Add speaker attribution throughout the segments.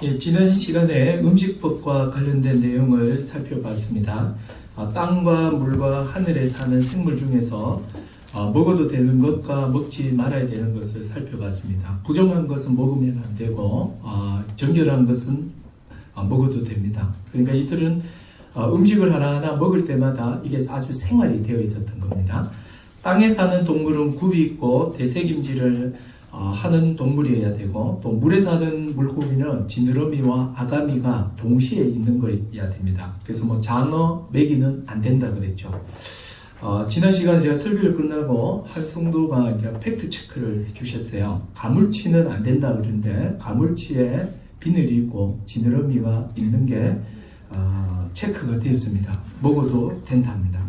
Speaker 1: 예, 지난 시간에 음식법과 관련된 내용을 살펴봤습니다. 땅과 물과 하늘에 사는 생물 중에서 먹어도 되는 것과 먹지 말아야 되는 것을 살펴봤습니다. 부정한 것은 먹으면 안 되고 정결한 것은 먹어도 됩니다. 그러니까 이들은 음식을 하나하나 먹을 때마다 이게 아주 생활이 되어 있었던 겁니다. 땅에 사는 동물은 굽이 있고 대새김질을 하는 동물이어야 되고, 또 물에 사는 물고기는 지느러미와 아가미가 동시에 있는 거여야 됩니다. 그래서 장어, 메기는 안 된다 그랬죠. 지난 시간에 제가 설교를 끝나고 한 성도가 이제 팩트 체크를 해주셨어요. 가물치는 안 된다 그랬는데 가물치에 비늘이 있고 지느러미가 있는 게 체크가 되었습니다. 먹어도 된답니다.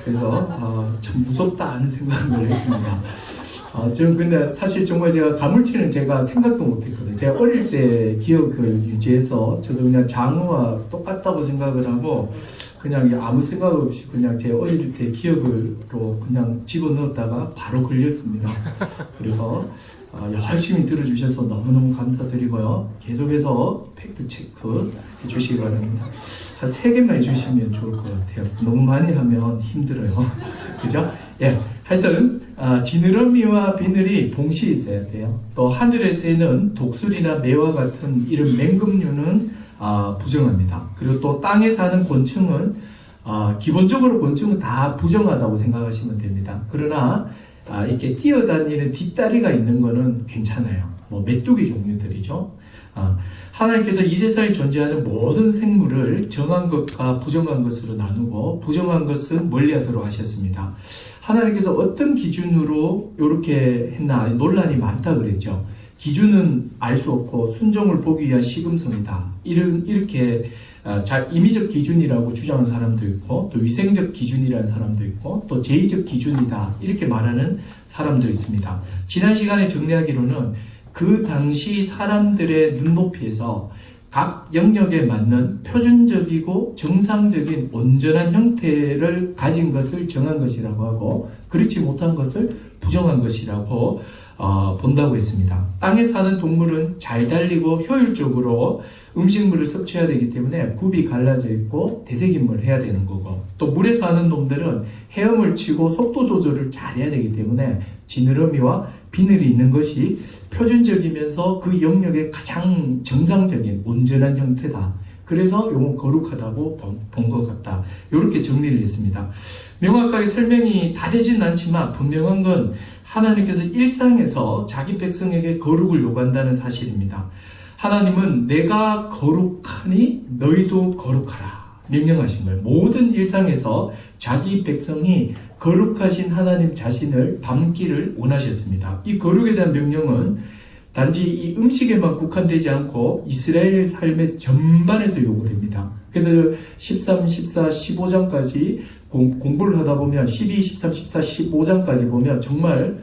Speaker 1: 그래서 참 무섭다 하는 생각을 했습니다. 저는 근데 사실 정말 제가 가물치는 제가 생각도 못했거든요. 제가 어릴 때 기억을 유지해서 저도 그냥 장어와 똑같다고 생각을 하고 그냥 아무 생각 없이 그냥 제 어릴 때 기억으로 그냥 집어넣었다가 바로 걸렸습니다. 그래서 열심히 들어주셔서 너무너무 감사드리고요. 계속해서 팩트 체크 해주시기 바랍니다. 한 3개만 해주시면 좋을 것 같아요. 너무 많이 하면 힘들어요. 그죠? 예. 하여튼 지느러미와 비늘이 동시에 있어야 돼요. 또 하늘에 새는 독수리나 매와 같은 이런 맹금류는 부정합니다. 그리고 또 땅에 사는 곤충은 기본적으로 곤충은 다 부정하다고 생각하시면 됩니다. 그러나 이렇게 뛰어다니는 뒷다리가 있는 거는 괜찮아요. 메뚜기 종류들이죠. 하나님께서 이 세상에 존재하는 모든 생물을 정한 것과 부정한 것으로 나누고 부정한 것은 멀리하도록 하셨습니다. 하나님께서 어떤 기준으로 이렇게 했나 논란이 많다 그랬죠. 기준은 알 수 없고 순종을 보기 위한 시금성이다. 이렇게 임의적 기준이라고 주장하는 사람도 있고, 또 위생적 기준이라는 사람도 있고, 또 제의적 기준이다 이렇게 말하는 사람도 있습니다. 지난 시간에 정리하기로는 그 당시 사람들의 눈높이에서 각 영역에 맞는 표준적이고 정상적인 온전한 형태를 가진 것을 정한 것이라고 하고, 그렇지 못한 것을 부정한 것이라고 본다고 했습니다. 땅에 사는 동물은 잘 달리고 효율적으로 음식물을 섭취해야 되기 때문에 굽이 갈라져 있고 되새김을 해야 되는 거고, 또 물에 사는 놈들은 헤엄을 치고 속도 조절을 잘 해야 되기 때문에 지느러미와 비늘이 있는 것이 표준적이면서 그 영역의 가장 정상적인 온전한 형태다. 그래서 이건 거룩하다고 본 것 같다. 이렇게 정리를 했습니다. 명확하게 설명이 다 되지는 않지만 분명한 건 하나님께서 일상에서 자기 백성에게 거룩을 요구한다는 사실입니다. 하나님은 내가 거룩하니 너희도 거룩하라 명령하신 거예요. 모든 일상에서 자기 백성이 거룩하신 하나님 자신을 담기를 원하셨습니다. 이 거룩에 대한 명령은 단지 이 음식에만 국한되지 않고 이스라엘 삶의 전반에서 요구됩니다. 그래서 13, 14, 15장까지 공부를 하다 보면 12, 13, 14, 15장까지 보면 정말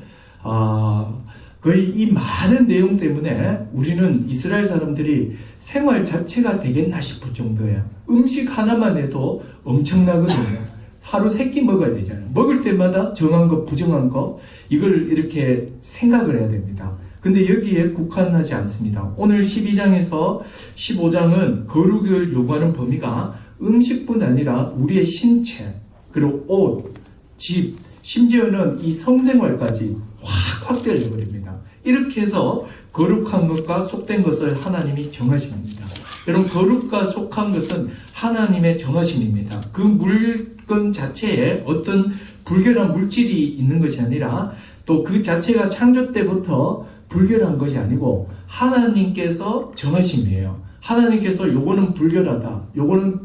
Speaker 1: 거의 이 많은 내용 때문에 우리는 이스라엘 사람들이 생활 자체가 되겠나 싶을 정도예요. 음식 하나만 해도 엄청나거든요. 하루 3끼 먹어야 되잖아요. 먹을 때마다 정한 것, 부정한 것, 이걸 이렇게 생각을 해야 됩니다. 근데 여기에 국한하지 않습니다. 오늘 12장에서 15장은 거룩을 요구하는 범위가 음식뿐 아니라 우리의 신체, 그리고 옷, 집, 심지어는 이 성생활까지 확 확대를 해버립니다. 이렇게 해서 거룩한 것과 속된 것을 하나님이 정하십니다. 여러분, 거룩과 속한 것은 하나님의 정하심입니다. 그 물건 자체에 어떤 불결한 물질이 있는 것이 아니라 또 그 자체가 창조 때부터 불결한 것이 아니고 하나님께서 정하심이에요. 하나님께서 요거는 불결하다, 요거는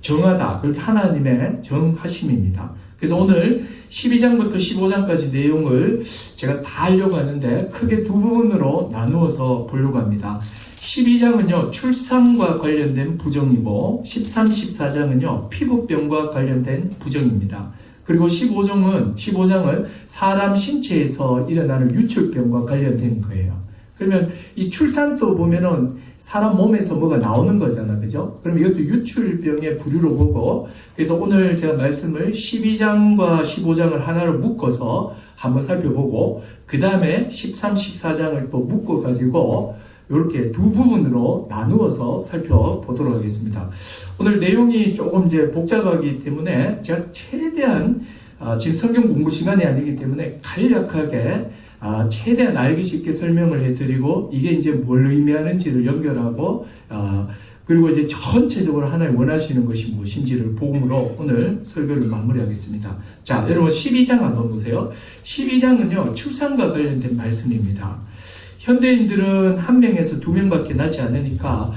Speaker 1: 정하다, 그렇게 하나님의 정하심입니다. 그래서 오늘 12장부터 15장까지 내용을 제가 다 하려고 하는데 크게 두 부분으로 나누어서 보려고 합니다. 12장은요, 출산과 관련된 부정이고 13, 14장은요, 피부병과 관련된 부정입니다. 그리고 15장은 사람 신체에서 일어나는 유출병과 관련된 거예요. 그러면 이 출산도 보면은 사람 몸에서 뭐가 나오는 거잖아. 그죠? 그럼 이것도 유출병의 부류로 보고, 그래서 오늘 제가 말씀을 12장과 15장을 하나로 묶어서 한번 살펴보고, 그 다음에 13, 14장을 또 묶어가지고, 이렇게 두 부분으로 나누어서 살펴보도록 하겠습니다. 오늘 내용이 조금 이제 복잡하기 때문에 제가 최대한 지금 성경 공부 시간이 아니기 때문에 간략하게 최대한 알기 쉽게 설명을 해드리고 이게 이제 뭘 의미하는지를 연결하고 그리고 이제 전체적으로 하나님 원하시는 것이 무엇인지를 복음으로 오늘 설교를 마무리하겠습니다. 자, 여러분 12장 한번 보세요. 12장은요 출산과 관련된 말씀입니다. 현대인들은 한 명에서 두 명밖에 낳지 않으니까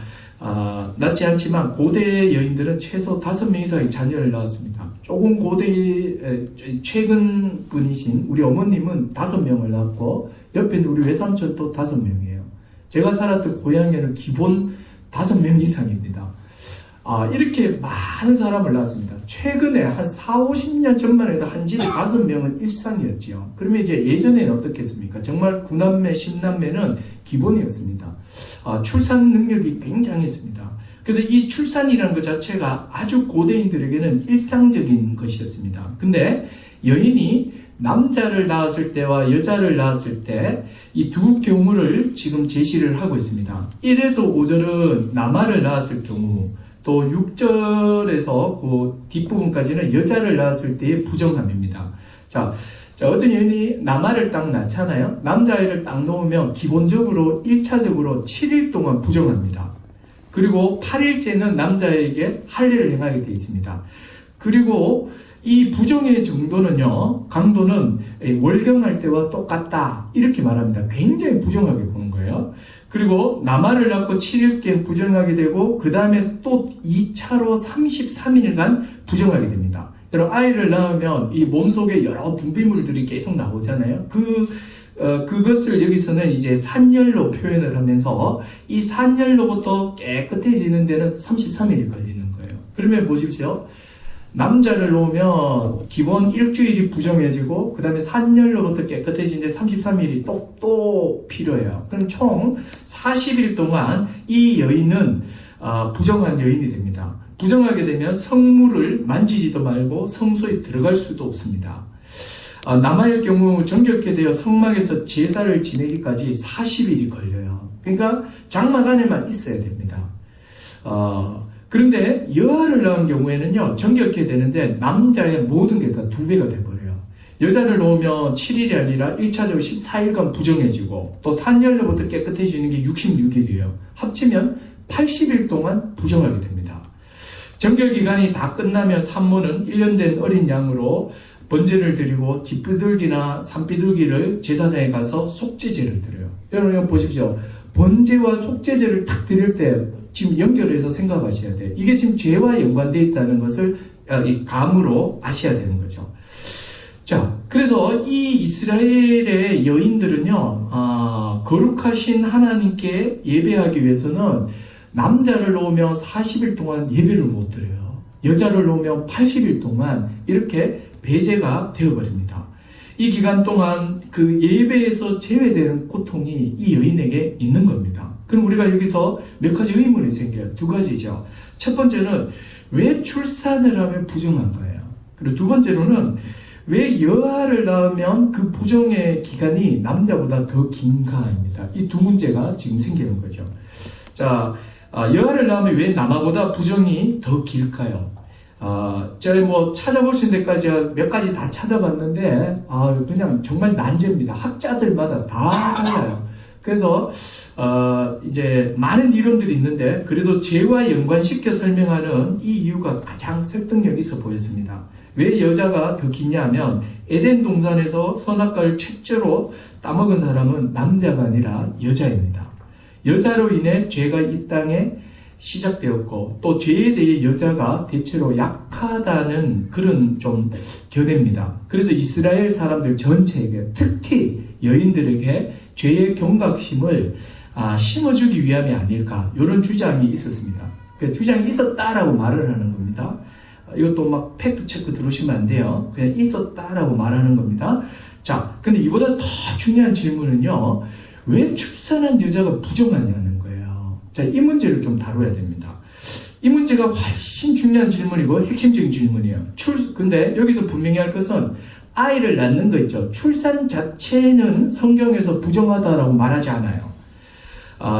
Speaker 1: 낳지 않지만 고대 여인들은 최소 5명 이상의 자녀를 낳았습니다. 조금 최근 분이신 우리 어머님은 5명을 낳았고 옆에 있는 우리 외삼촌도 5명이에요. 제가 살았던 고향에는 기본 5명 이상입니다. 이렇게 많은 사람을 낳았습니다. 최근에 한 4, 50년 전만 해도 한 집에 5명은 일상이었죠. 그러면 이제 예전에는 어떻겠습니까? 정말 9남매, 10남매는 기본이었습니다. 출산 능력이 굉장했습니다. 그래서 이 출산이라는 것 자체가 아주 고대인들에게는 일상적인 것이었습니다. 근데 여인이 남자를 낳았을 때와 여자를 낳았을 때 이 두 경우를 지금 제시를 하고 있습니다. 1에서 5절은 남아를 낳았을 경우, 또 6절에서 그 뒷부분까지는 여자를 낳았을 때의 부정함입니다. 자, 어떤 여인이 남아를 딱 낳잖아요. 남자아이를 딱 놓으면 기본적으로 1차적으로 7일 동안 부정합니다. 그리고 8일째는 남자에게 할례를 행하게 되어 있습니다. 그리고 이 부정의 정도는요, 강도는 월경할 때와 똑같다 이렇게 말합니다. 굉장히 부정하게 보는 거예요. 그리고 남아를 낳고 7일간 부정하게 되고 그 다음에 또 2차로 33일간 부정하게 됩니다. 여러분 아이를 낳으면 이 몸속에 여러 분비물들이 계속 나오잖아요. 그것을 여기서는 이제 산열로 표현을 하면서 이 산열로부터 깨끗해지는 데는 33일이 걸리는 거예요. 그러면 보십시오. 남자를 놓으면 기본 일주일이 부정해지고 그 다음에 산열로부터 깨끗해지는데 33일이 또 필요해요. 그럼 총 40일 동안 이 여인은 부정한 여인이 됩니다. 부정하게 되면 성물을 만지지도 말고 성소에 들어갈 수도 없습니다. 남아의 경우 정결케 되어 성막에서 제사를 지내기까지 40일이 걸려요. 그러니까 장막 안에만 있어야 됩니다. 그런데 여아를 낳은 경우에는요, 정결케 되는데 남자의 모든 게 다 2배가 돼버려요. 여자를 놓으면 7일이 아니라 1차적으로 14일간 부정해지고 또 산열로부터 깨끗해지는 게 66일이에요. 합치면 80일 동안 부정하게 됩니다. 정결기간이 다 끝나면 산모는 1년 된 어린 양으로 번제를 드리고 집비둘기나 산비둘기를 제사장에 가서 속죄제를 드려요. 여러분 보십시오. 번제와 속죄제를 탁 드릴 때 지금 연결해서 생각하셔야 돼요. 이게 지금 죄와 연관되어 있다는 것을 감으로 아셔야 되는 거죠. 자, 그래서 이 이스라엘의 여인들은요, 거룩하신 하나님께 예배하기 위해서는 남자를 놓으면 40일 동안 예배를 못 드려요. 여자를 놓으면 80일 동안 이렇게 배제가 되어버립니다. 이 기간 동안 그 예배에서 제외되는 고통이 이 여인에게 있는 겁니다. 그럼 우리가 여기서 몇 가지 의문이 생겨요. 2가지죠. 첫 번째는 왜 출산을 하면 부정한 거예요. 그리고 2번째로는 왜 여아를 낳으면 그 부정의 기간이 남자보다 더 긴가입니다. 이 2문제가 지금 생기는 거죠. 자, 여아를 낳으면 왜 남아보다 부정이 더 길까요? 제가 뭐 찾아볼 수 있는 데까지 몇 가지 다 찾아봤는데, 그냥 정말 난제입니다. 학자들마다 다 달라요. 그래서, 이제 많은 이론들이 있는데, 그래도 죄와 연관시켜 설명하는 이 이유가 가장 설득력 있어 보였습니다. 왜 여자가 더 기냐 하면, 에덴 동산에서 선악과를 최초로 따먹은 사람은 남자가 아니라 여자입니다. 여자로 인해 죄가 이 땅에 시작되었고 또 죄에 대해 여자가 대체로 약하다는 그런 좀 견해입니다. 그래서 이스라엘 사람들 전체에게 특히 여인들에게 죄의 경각심을 심어주기 위함이 아닐까 이런 주장이 있었습니다. 그 주장이 있었다라고 말을 하는 겁니다. 이것도 막 팩트 체크 들으시면 안 돼요. 그냥 있었다라고 말하는 겁니다. 자, 근데 이보다 더 중요한 질문은요. 왜 출산한 여자가 부정하냐는 거예요. 자, 이 문제를 좀 다뤄야 됩니다. 이 문제가 훨씬 중요한 질문이고 핵심적인 질문이에요. 근데 여기서 분명히 할 것은 아이를 낳는 거 있죠. 출산 자체는 성경에서 부정하다라고 말하지 않아요.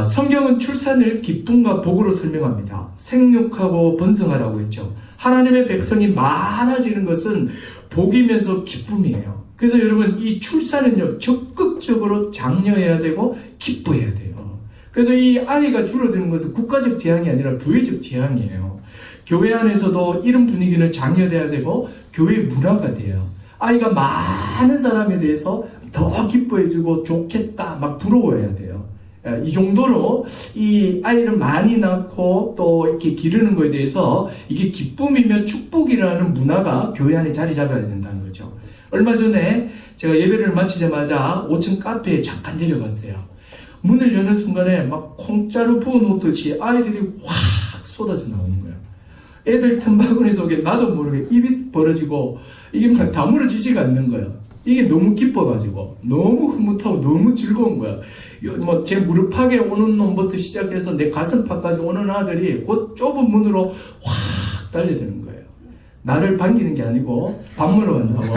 Speaker 1: 성경은 출산을 기쁨과 복으로 설명합니다. 생육하고 번성하라고 했죠. 하나님의 백성이 많아지는 것은 복이면서 기쁨이에요. 그래서 여러분, 이 출산은요, 적극적으로 장려해야 되고 기뻐해야 돼요. 그래서 이 아이가 줄어드는 것은 국가적 재앙이 아니라 교회적 재앙이에요. 교회 안에서도 이런 분위기는 장려돼야 되고 교회 문화가 돼요. 아이가 많은 사람에 대해서 더 기뻐해주고 좋겠다, 막 부러워해야 돼요. 이 정도로 이 아이를 많이 낳고 또 이렇게 기르는 것에 대해서 이게 기쁨이며 축복이라는 문화가 교회 안에 자리 잡아야 된다는 거죠. 얼마 전에 제가 예배를 마치자마자 5층 카페에 잠깐 내려갔어요. 문을 여는 순간에 막 콩자루 부어놓듯이 아이들이 확 쏟아져 나오는 거예요. 애들 틈바구니 속에 나도 모르게 입이 벌어지고 이게 막 다물어지지가 않는 거예요. 이게 너무 기뻐가지고 너무 흐뭇하고 너무 즐거운 거야. 뭐 제 무릎팍에 오는 놈부터 시작해서 내 가슴팍까지 오는 아들이 곧 좁은 문으로 확 달려드는 거예요. 나를 반기는 게 아니고 밥 먹으러 간다고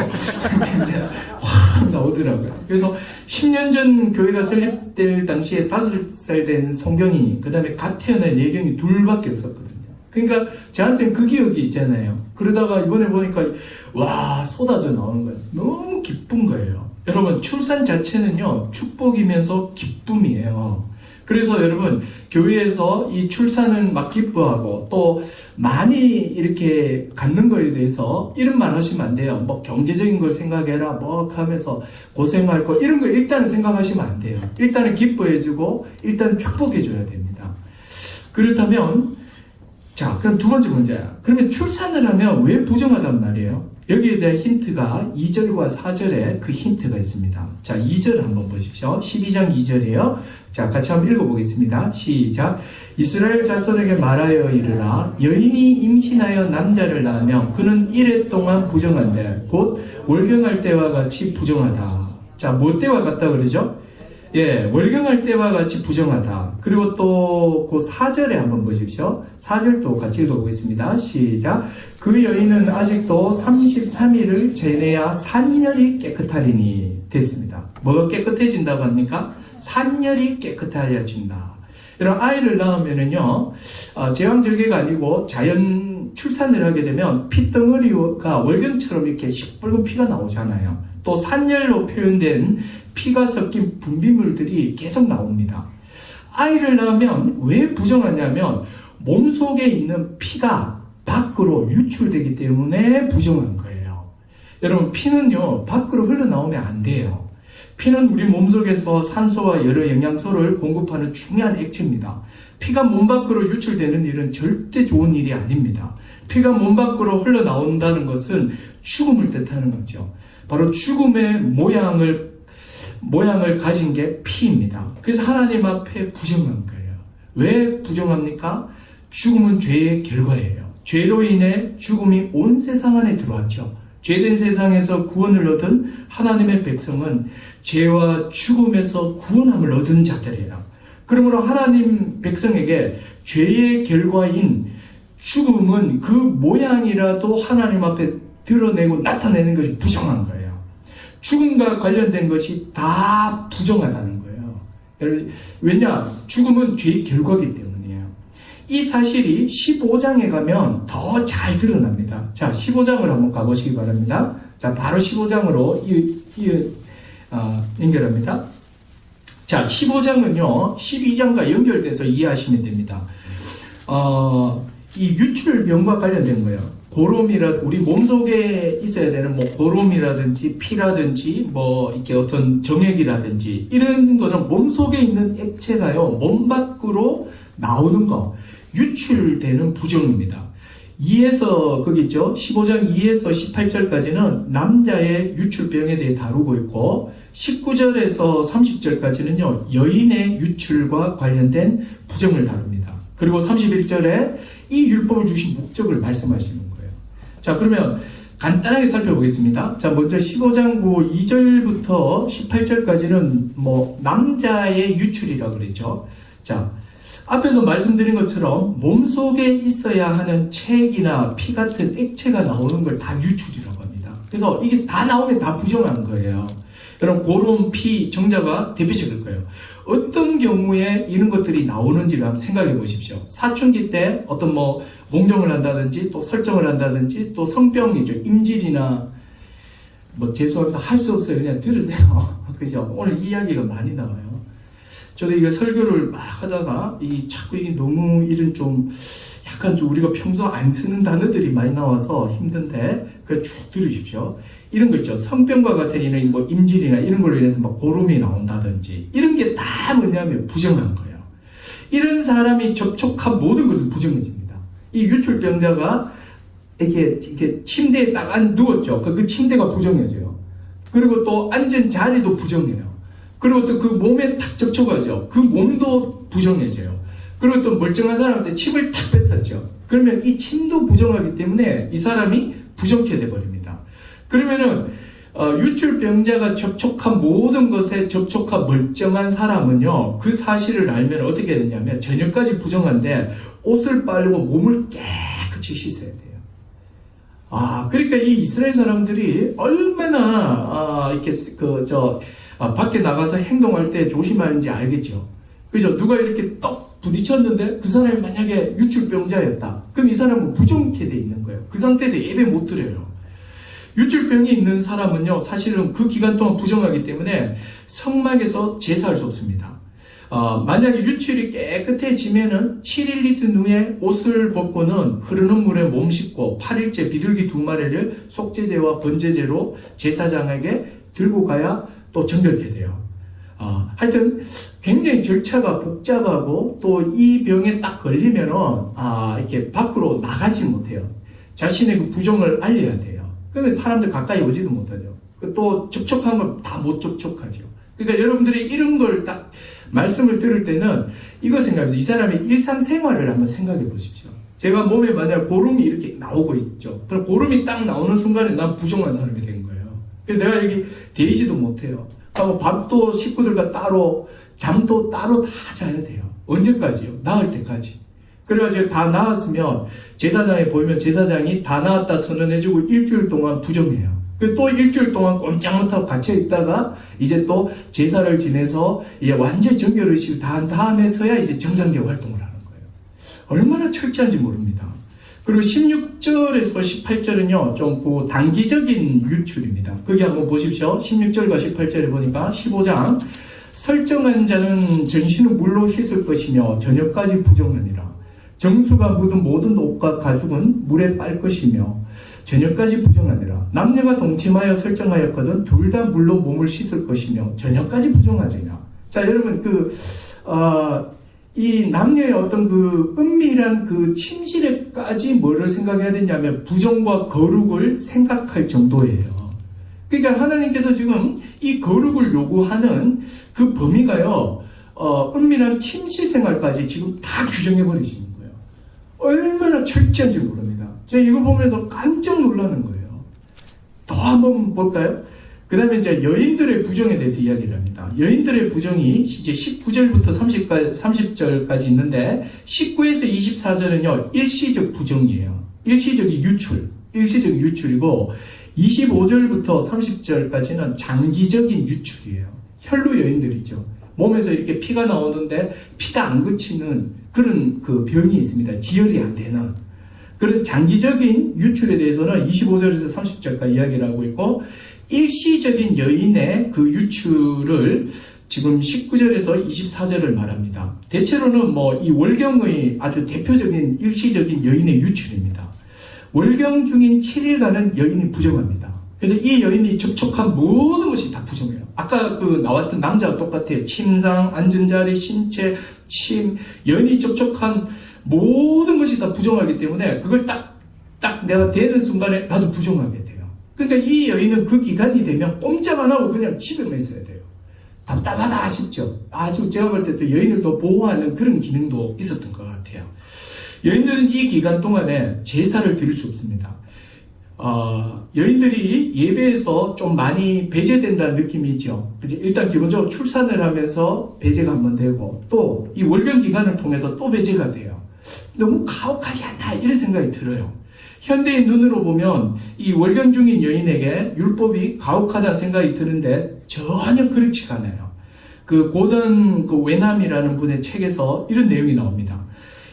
Speaker 1: 확 나오더라고요. 그래서 10년 전 교회가 설립될 당시에 5살 된 성경이, 그 다음에 갓 태어난 예경이 둘밖에 없었거든요. 그러니까 저한테는 그 기억이 있잖아요. 그러다가 이번에 보니까 와, 쏟아져 나오는 거예요. 너무 기쁜 거예요. 여러분, 출산 자체는요, 축복이면서 기쁨이에요. 그래서 여러분, 교회에서 이 출산은 막 기뻐하고 또 많이 이렇게 갖는 거에 대해서 이런 말 하시면 안 돼요. 뭐 경제적인 걸 생각해라 뭐 하면서 고생할 거, 이런 거 일단은 생각하시면 안 돼요. 일단은 기뻐해주고 일단 축복해줘야 됩니다. 그렇다면 자, 그럼 두 번째 문제야. 그러면 출산을 하면 왜 부정하단 말이에요? 여기에 대한 힌트가 2절과 4절에 그 힌트가 있습니다. 자, 2절 한번 보십시오. 12장 2절이에요. 자, 같이 한번 읽어보겠습니다. 시작. 이스라엘 자손에게 말하여 이르라. 여인이 임신하여 남자를 낳으면 그는 이래 동안 부정한데 곧 월경할 때와 같이 부정하다. 자, 뭐 때와 같다 그러죠? 예, 월경할 때와 같이 부정하다. 그리고 또 그 4절에 한번 보십시오. 4절도 같이 읽어보겠습니다. 시작. 그 여인은 아직도 33일을 지내야 산열이 깨끗하리니 됐습니다. 뭐가 깨끗해진다고 합니까? 산열이 깨끗해진다. 이런 아이를 낳으면은요, 제왕절개가 아니고 자연 출산을 하게 되면 핏덩어리가 월경처럼 이렇게 시뻘건 피가 나오잖아요. 또 산열로 표현된 피가 섞인 분비물들이 계속 나옵니다. 아이를 낳으면 왜 부정하냐면 몸속에 있는 피가 밖으로 유출되기 때문에 부정한 거예요. 여러분, 피는요, 밖으로 흘러나오면 안 돼요. 피는 우리 몸속에서 산소와 여러 영양소를 공급하는 중요한 액체입니다. 피가 몸 밖으로 유출되는 일은 절대 좋은 일이 아닙니다. 피가 몸 밖으로 흘러나온다는 것은 죽음을 뜻하는 거죠. 바로 죽음의 모양을 가진 게 피입니다. 그래서 하나님 앞에 부정한 거예요. 왜 부정합니까? 죽음은 죄의 결과예요. 죄로 인해 죽음이 온 세상 안에 들어왔죠. 죄된 세상에서 구원을 얻은 하나님의 백성은 죄와 죽음에서 구원함을 얻은 자들이에요. 그러므로 하나님 백성에게 죄의 결과인 죽음은 그 모양이라도 하나님 앞에 드러내고 나타내는 것이 부정한 거예요. 죽음과 관련된 것이 다 부정하다는 거예요. 왜냐? 죽음은 죄의 결과이기 때문이에요. 이 사실이 15장에 가면 더 잘 드러납니다. 자, 15장을 한번 가보시기 바랍니다. 자, 바로 15장으로 연결합니다. 자, 15장은요, 12장과 연결돼서 이해하시면 됩니다. 이 유출병과 관련된 거예요. 우리 몸속에 있어야 되는 고름이라든지 피라든지 이렇게 어떤 정액이라든지 이런 거는 몸속에 있는 액체가요, 몸 밖으로 나오는 거, 유출되는 부정입니다. 2에서, 거기 있죠? 15장 2에서 18절까지는 남자의 유출병에 대해 다루고 있고, 19절에서 30절까지는요, 여인의 유출과 관련된 부정을 다룹니다. 그리고 31절에 이 율법을 주신 목적을 말씀하시는 거예요. 자, 그러면 간단하게 살펴보겠습니다. 자, 먼저 15장 2절부터 18절까지는 뭐 남자의 유출이라고 그랬죠. 자, 앞에서 말씀드린 것처럼 몸속에 있어야 하는 체액이나 피 같은 액체가 나오는 걸 다 유출이라고 합니다. 그래서 이게 다 나오면 다 부정한 거예요. 여러분, 고름, 피, 정자가 대표적일 거예요. 어떤 경우에 이런 것들이 나오는지를 한번 생각해 보십시오. 사춘기 때 어떤 뭐 몽정을 한다든지 또 설정을 한다든지 또 성병이죠. 임질이나 뭐 죄송합니다. 할 수 없어요. 그냥 들으세요. 그죠? 오늘 이야기가 많이 나와요. 저도 이거 설교를 막 하다가 자꾸 이게 너무 이런 좀 약간 좀 우리가 평소 안 쓰는 단어들이 많이 나와서 힘든데 그걸 쭉 들으십시오. 이런 거 있죠. 성병과 같은 이런 뭐 임질이나 이런 걸로 인해서 막 고름이 나온다든지 이런 게 다 뭐냐면 부정한 거예요. 이런 사람이 접촉한 모든 것은 부정해집니다. 이 유출병자가 이렇게 침대에 딱 누웠죠. 그 침대가 부정해져요. 그리고 또 앉은 자리도 부정해요. 그리고 또 그 몸에 탁 접촉하죠. 그 몸도 부정해져요. 그리고 또 멀쩡한 사람한테 침을 탁 뱉었죠. 그러면 이 침도 부정하기 때문에 이 사람이 부정케 돼버립니다. 그러면은 유출병자가 접촉한 모든 것에 접촉한 멀쩡한 사람은요, 그 사실을 알면 어떻게 되냐면 저녁까지 부정한데 옷을 빨고 몸을 깨끗이 씻어야 돼요. 그러니까 이 이스라엘 사람들이 얼마나 이렇게 밖에 나가서 행동할 때 조심하는지 알겠죠. 그죠? 누가 이렇게 떡 부딪혔는데 그 사람이 만약에 유출병자였다. 그럼 이 사람은 부정케 돼 있는 거예요. 그 상태에서 예배 못 드려요. 유출병이 있는 사람은요, 사실은 그 기간 동안 부정하기 때문에 성막에서 제사할 수 없습니다. 만약에 유출이 깨끗해지면은 7일 있은 후에 옷을 벗고는 흐르는 물에 몸 씻고 8일째 비둘기 2마리를 속죄제와 번제제로 제사장에게 들고 가야 또 정결케 돼요. 하여튼 굉장히 절차가 복잡하고 또 이 병에 딱 걸리면은 이렇게 밖으로 나가지 못해요. 자신의 그 부정을 알려야 돼요. 그래서 사람들 가까이 오지도 못하죠. 또 접촉한 걸 다 못 접촉하죠. 그러니까 여러분들이 이런 걸 딱 말씀을 들을 때는 이거 생각해서 이 사람의 일상생활을 한번 생각해 보십시오. 제가 몸에 만약 고름이 이렇게 나오고 있죠. 그럼 고름이 딱 나오는 순간에 난 부정한 사람이 된 거예요. 그래서 내가 여기 데이지도 못해요. 하고 밥도 식구들과 따로, 잠도 따로 다 자야 돼요. 언제까지요? 나을 때까지. 그래가지고 다 나았으면 제사장에 보이면 제사장이 다 나았다 선언해주고 일주일 동안 부정해요. 또 일주일 동안 꼼짝 못하고 갇혀 있다가 이제 또 제사를 지내서 이제 완전 정결의식을 다 한 다음에서야 이제 정상적 활동을 하는 거예요. 얼마나 철저한지 모릅니다. 그리고 16절에서 18절은요, 좀 그 단기적인 유출입니다. 거기 한번 보십시오. 16절과 18절에 보니까 15장. 설정한 자는 전신을 물로 씻을 것이며 저녁까지 부정하니라. 정수가 묻은 모든 옷과 가죽은 물에 빨 것이며 저녁까지 부정하니라. 남녀가 동침하여 설정하였거든 둘 다 물로 몸을 씻을 것이며 저녁까지 부정하리라. 자, 여러분 이 남녀의 어떤 그 은밀한 그 침실에까지 뭐를 생각해야 되냐면 부정과 거룩을 생각할 정도예요. 그러니까 하나님께서 지금 이 거룩을 요구하는 그 범위가요, 은밀한 침실 생활까지 지금 다 규정해 버리시는 거예요. 얼마나 철저한지 모릅니다. 제가 이거 보면서 깜짝 놀라는 거예요. 더 한번 볼까요? 그 다음에 이제 여인들의 부정에 대해서 이야기를 합니다. 여인들의 부정이 이제 19절부터 30절까지 있는데 19에서 24절은요, 일시적 부정이에요. 일시적인 유출이고 25절부터 30절까지는 장기적인 유출이에요. 혈루 여인들이죠. 몸에서 이렇게 피가 나오는데 피가 안 그치는 그런 그 병이 있습니다. 지혈이 안 되는. 그런 장기적인 유출에 대해서는 25절에서 30절까지 이야기를 하고 있고, 일시적인 여인의 그 유출을 지금 19절에서 24절을 말합니다. 대체로는 뭐 이 월경의 아주 대표적인 일시적인 여인의 유출입니다. 월경 중인 7일간은 여인이 부정합니다. 그래서 이 여인이 접촉한 모든 것이 다 부정해요. 아까 그 나왔던 남자와 똑같아요. 침상, 앉은 자리, 신체, 침, 여인이 접촉한 모든 것이 다 부정하기 때문에 그걸 딱 내가 되는 순간에 나도 부정하게 돼요. 그러니까 이 여인은 그 기간이 되면 꼼짝 안 하고 그냥 집에만 있어야 돼요. 답답하다 싶죠. 아주 제가 볼 때 또 여인들도 보호하는 그런 기능도 있었던 것 같아요. 여인들은 이 기간 동안에 제사를 드릴 수 없습니다. 여인들이 예배에서 좀 많이 배제된다는 느낌이 있죠. 일단 기본적으로 출산을 하면서 배제가 한번 되고, 또 이 월경 기간을 통해서 또 배제가 돼요. 너무 가혹하지 않나 이런 생각이 들어요. 현대인 눈으로 보면 이 월경 중인 여인에게 율법이 가혹하다는 생각이 드는데 전혀 그렇지가 않아요. 그 고던 웨남이라는 분의 책에서 이런 내용이 나옵니다.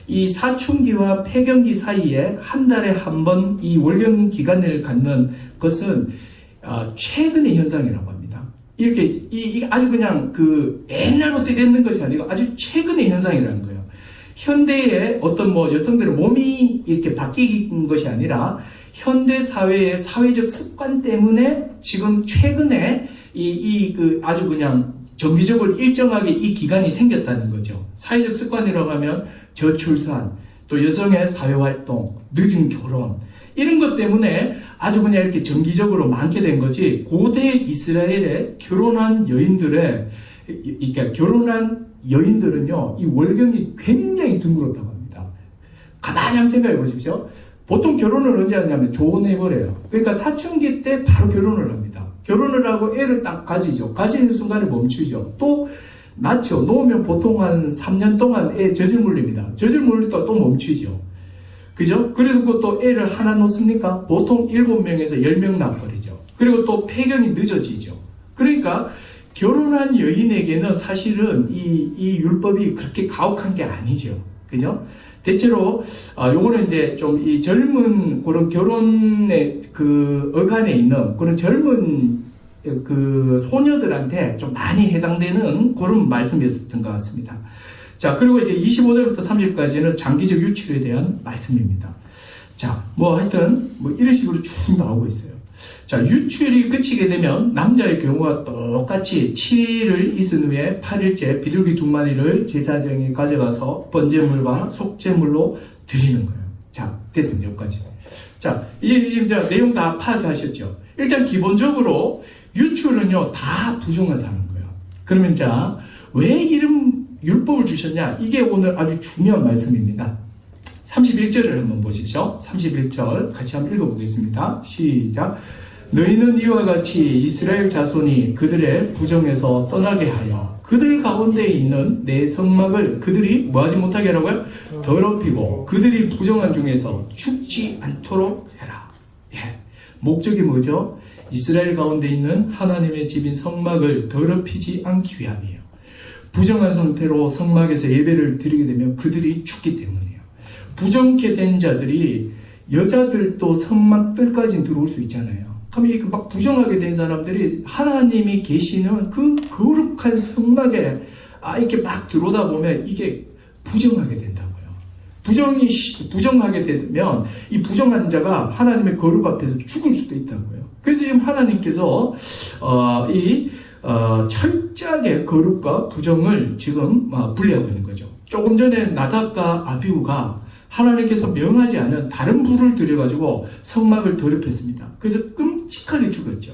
Speaker 1: 이 사춘기와 폐경기 사이에 한 달에 한 번 이 월경 기간을 갖는 것은 최근의 현상이라고 합니다. 이렇게 아주 그냥 그 옛날부터 이랬는 것이 아니고 아주 최근의 현상이라는 거예요. 현대의 어떤 여성들의 몸이 이렇게 바뀐 것이 아니라 현대 사회의 사회적 습관 때문에 지금 최근에 아주 그냥 정기적으로 일정하게 이 기간이 생겼다는 거죠. 사회적 습관이라고 하면 저출산, 또 여성의 사회활동, 늦은 결혼, 이런 것 때문에 아주 그냥 이렇게 정기적으로 많게 된 거지, 고대 이스라엘의 결혼한 여인들은요, 이 월경이 굉장히 드물었다고 합니다. 가만히 한번 생각해 보십시오. 보통 결혼을 언제 하냐면 조혼해버려요. 그러니까 사춘기 때 바로 결혼을 합니다. 결혼을 하고 애를 딱 가지죠. 가지는 순간에 멈추죠. 또 낳죠. 놓으면 보통 한 3년 동안 애 젖을 물립니다. 젖을 물리다가 또 멈추죠. 그죠? 그리고 또 애를 하나 놓습니까? 보통 7명에서 10명 낳아버리죠. 그리고 또 폐경이 늦어지죠. 그러니까 결혼한 여인에게는 사실은 이 율법이 그렇게 가혹한 게 아니죠. 그죠? 대체로, 요거는 이제 좀 이 젊은 그런 결혼의 그 어간에 있는 그런 젊은 그 소녀들한테 좀 많이 해당되는 그런 말씀이었던 것 같습니다. 자, 그리고 이제 25절부터 30절까지는 장기적 유출에 대한 말씀입니다. 자, 하여튼, 이런 식으로 쭉 나오고 있어요. 자, 유출이 그치게 되면 남자의 경우와 똑같이 7일을 있은 후에 8일째 비둘기 2마리를 제사장이 가져가서 번제물과 속죄물로 드리는 거예요. 자, 됐습니다. 여기까지. 자, 이제 지금 내용 다 파악하셨죠? 일단 기본적으로 유출은요, 다 부정하다는 거예요. 그러면 자, 왜 이런 율법을 주셨냐? 이게 오늘 아주 중요한 말씀입니다. 31절을 한번 보시죠. 31절 같이 한번 읽어보겠습니다. 시작. 너희는 이와 같이 이스라엘 자손이 그들의 부정에서 떠나게 하여 그들 가운데 있는 내 성막을 그들이 뭐하지 못하게 하라고요? 더럽히고 그들이 부정한 중에서 죽지 않도록 해라. 예. 목적이 뭐죠? 이스라엘 가운데 있는 하나님의 집인 성막을 더럽히지 않기 위함이에요. 부정한 상태로 성막에서 예배를 드리게 되면 그들이 죽기 때문이에요. 부정케 된 자들이 여자들도 성막들까지 들어올 수 있잖아요. 그럼 이 막 부정하게 된 사람들이 하나님이 계시는 그 거룩한 성막에 이렇게 막 들어오다 보면 이게 부정하게 된다고요. 부정하게 되면 이 부정한 자가 하나님의 거룩 앞에서 죽을 수도 있다고요. 그래서 지금 하나님께서 철저하게 거룩과 부정을 지금 분리하고 있는 거죠. 조금 전에 나답과 아비후가 하나님께서 명하지 않은 다른 불을 들여가지고 성막을 더럽혔습니다. 그래서 끔찍하게 죽었죠.